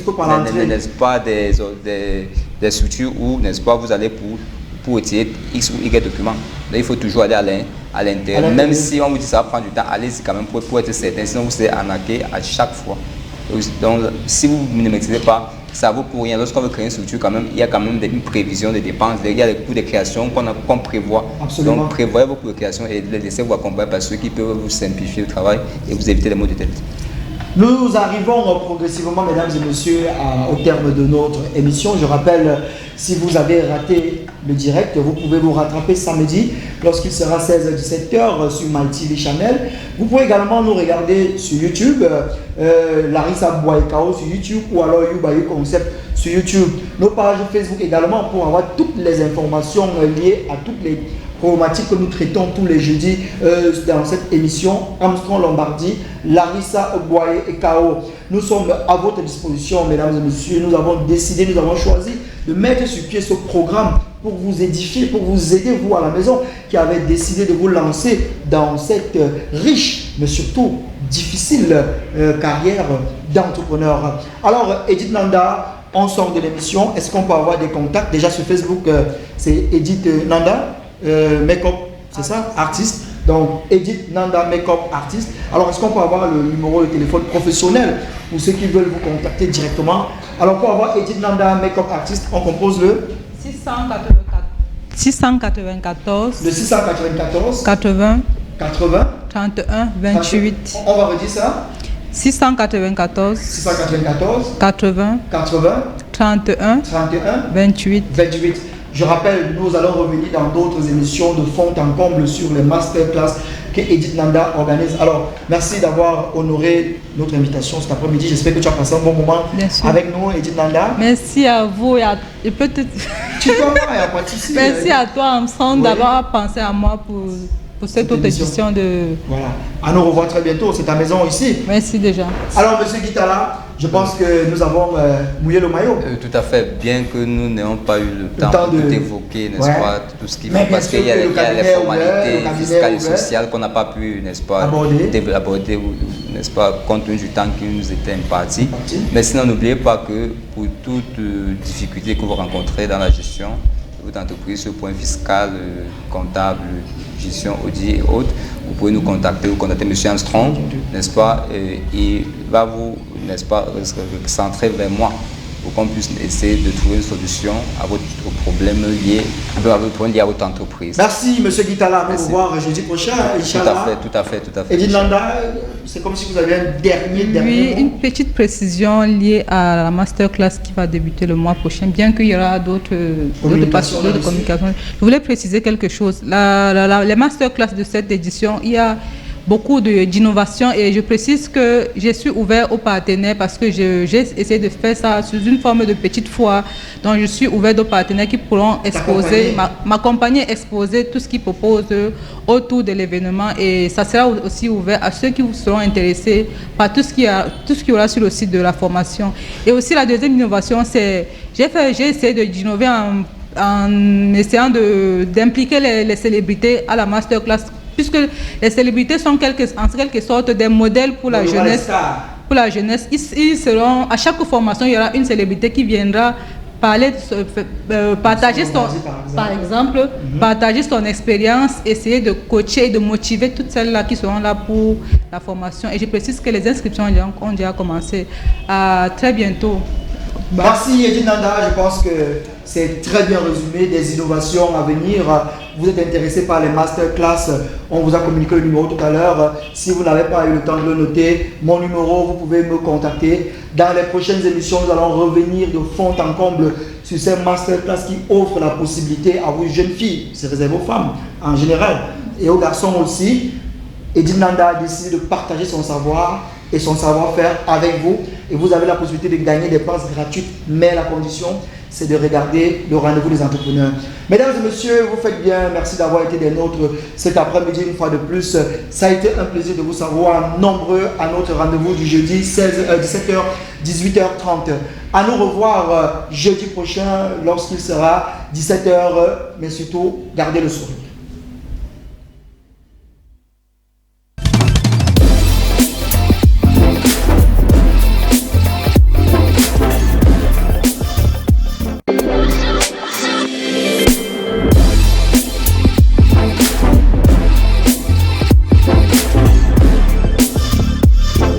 n'est-ce pas, des structures où, n'est-ce pas, vous allez pour retirer X ou Y documents. Donc, il faut toujours aller à l'intérieur. Même si on vous dit ça va prendre du temps, allez-y quand même pour être certain, sinon vous serez arnaqué à chaque fois. Donc, si vous ne maîtrisez pas, ça vaut pour rien. Lorsqu'on veut créer une structure, quand même, il y a quand même une prévision de dépenses. Il y a des coûts de création qu'on prévoit. Absolument. Donc, prévoyez vos coûts de création et laissez-vous accompagner par ceux qui peuvent vous simplifier le travail et vous éviter les maux de tête. Nous arrivons progressivement, mesdames et messieurs, au terme de notre émission. Je rappelle, si vous avez raté le direct, vous pouvez vous rattraper samedi lorsqu'il sera 16h-17h sur MyTV Channel. Vous pouvez également nous regarder sur YouTube, Larissa Boaikao sur YouTube ou alors Yubayu Concept sur YouTube. Nos pages Facebook également pour avoir toutes les informations liées à toutes les problématiques que nous traitons tous les jeudis dans cette émission. Armstrong Lombardie, Larissa Boye et Kao. Nous sommes à votre disposition, mesdames et messieurs. Nous avons décidé, nous avons choisi de mettre sur pied ce programme pour vous édifier, pour vous aider, vous à la maison, qui avez décidé de vous lancer dans cette riche, mais surtout difficile carrière d'entrepreneur. Alors, Edith Nanda, on sort de l'émission. Est-ce qu'on peut avoir des contacts? Déjà sur Facebook, c'est Edith Nanda. Make-up, c'est ça, artiste. Donc Edith Nanda, make-up artiste. Alors est-ce qu'on peut avoir le numéro de téléphone professionnel pour ceux qui veulent vous contacter directement? Alors pour avoir Edith Nanda, make-up artiste, on compose le 694 le 694 80 80 31 28. On va redire ça. 694 80 31 28. Je rappelle, nous allons revenir dans d'autres émissions de fond en comble sur les masterclass que Edith Nanda organise. Alors, merci d'avoir honoré notre invitation cet après-midi. J'espère que tu as passé un bon moment avec nous, Edith Nanda. Merci à vous et peut-être... Tu peux voir, il n'y a pas de souci. Merci à toi, Armstrong, d'avoir pensé à moi pour cette autre édition de... Voilà. À nous revoir très bientôt. C'est ta maison ici. Merci déjà. Alors, monsieur Guitala, je pense que nous avons mouillé le maillot. Tout à fait. Bien que nous n'ayons pas eu le temps de d'évoquer, n'est-ce pas, tout ce qu'il faut. Parce qu'il y a les formalités fiscales et sociales qu'on n'a pas pu, n'est-ce pas, aborder, n'est-ce pas, compte tenu du temps qui nous était imparti. Mais sinon, n'oubliez pas que pour toute difficulté que vous rencontrez dans la gestion de votre entreprise, ce point fiscal, comptable, gestion, audit et autres, vous pouvez nous contacter, M. Armstrong, n'est-ce pas, il va vous, n'est-ce pas, centrer vers moi pour qu'on puisse essayer de trouver une solution aux problèmes liés à votre entreprise. Merci, M. Guitala. Nous vous voir jeudi prochain, Inch'Allah. Tout à fait. Edith Nanda, c'est comme si vous aviez un dernier Oui, mot. une petite précision liée à la masterclass qui va débuter le mois prochain, bien qu'il y aura d'autres communications. Je voulais préciser quelque chose. Les masterclass de cette édition, il y a beaucoup d'innovation et je précise que je suis ouvert aux partenaires parce que j'ai essayé de faire ça sous une forme de petite foire. Donc je suis ouvert aux partenaires qui pourront exposer, m'accompagner, exposer tout ce qu'ils proposent autour de l'événement, et ça sera aussi ouvert à ceux qui seront intéressés par tout ce qu'il y aura sur le site de la formation. Et aussi la deuxième innovation, c'est j'ai essayé d'innover en essayant d'impliquer les célébrités à la masterclass, puisque les célébrités sont en quelque sorte des modèles pour la jeunesse. Pour la jeunesse, ils seront, à chaque formation, il y aura une célébrité qui viendra parler, partager partager son expérience, essayer de coacher et de motiver toutes celles-là qui seront là pour la formation. Et je précise que les inscriptions ont déjà commencé. À très bientôt. Merci Edith Nanda, je pense que c'est très bien résumé, des innovations à venir. Vous êtes intéressé par les masterclass, on vous a communiqué le numéro tout à l'heure. Si vous n'avez pas eu le temps de le noter, mon numéro, vous pouvez me contacter. Dans les prochaines émissions, nous allons revenir de fond en comble sur ces masterclass qui offrent la possibilité à vous jeunes filles, c'est réservé aux femmes en général, et aux garçons aussi. Edith Nanda a décidé de partager son savoir et son savoir-faire avec vous, et vous avez la possibilité de gagner des places gratuites, mais la condition c'est de regarder le rendez-vous des entrepreneurs. Mesdames et messieurs, vous faites bien, merci d'avoir été des nôtres cet après-midi une fois de plus. Ça a été un plaisir de vous savoir nombreux à notre rendez-vous du jeudi 17h, 18h30. À nous revoir jeudi prochain lorsqu'il sera 17h, mais surtout gardez le sourire.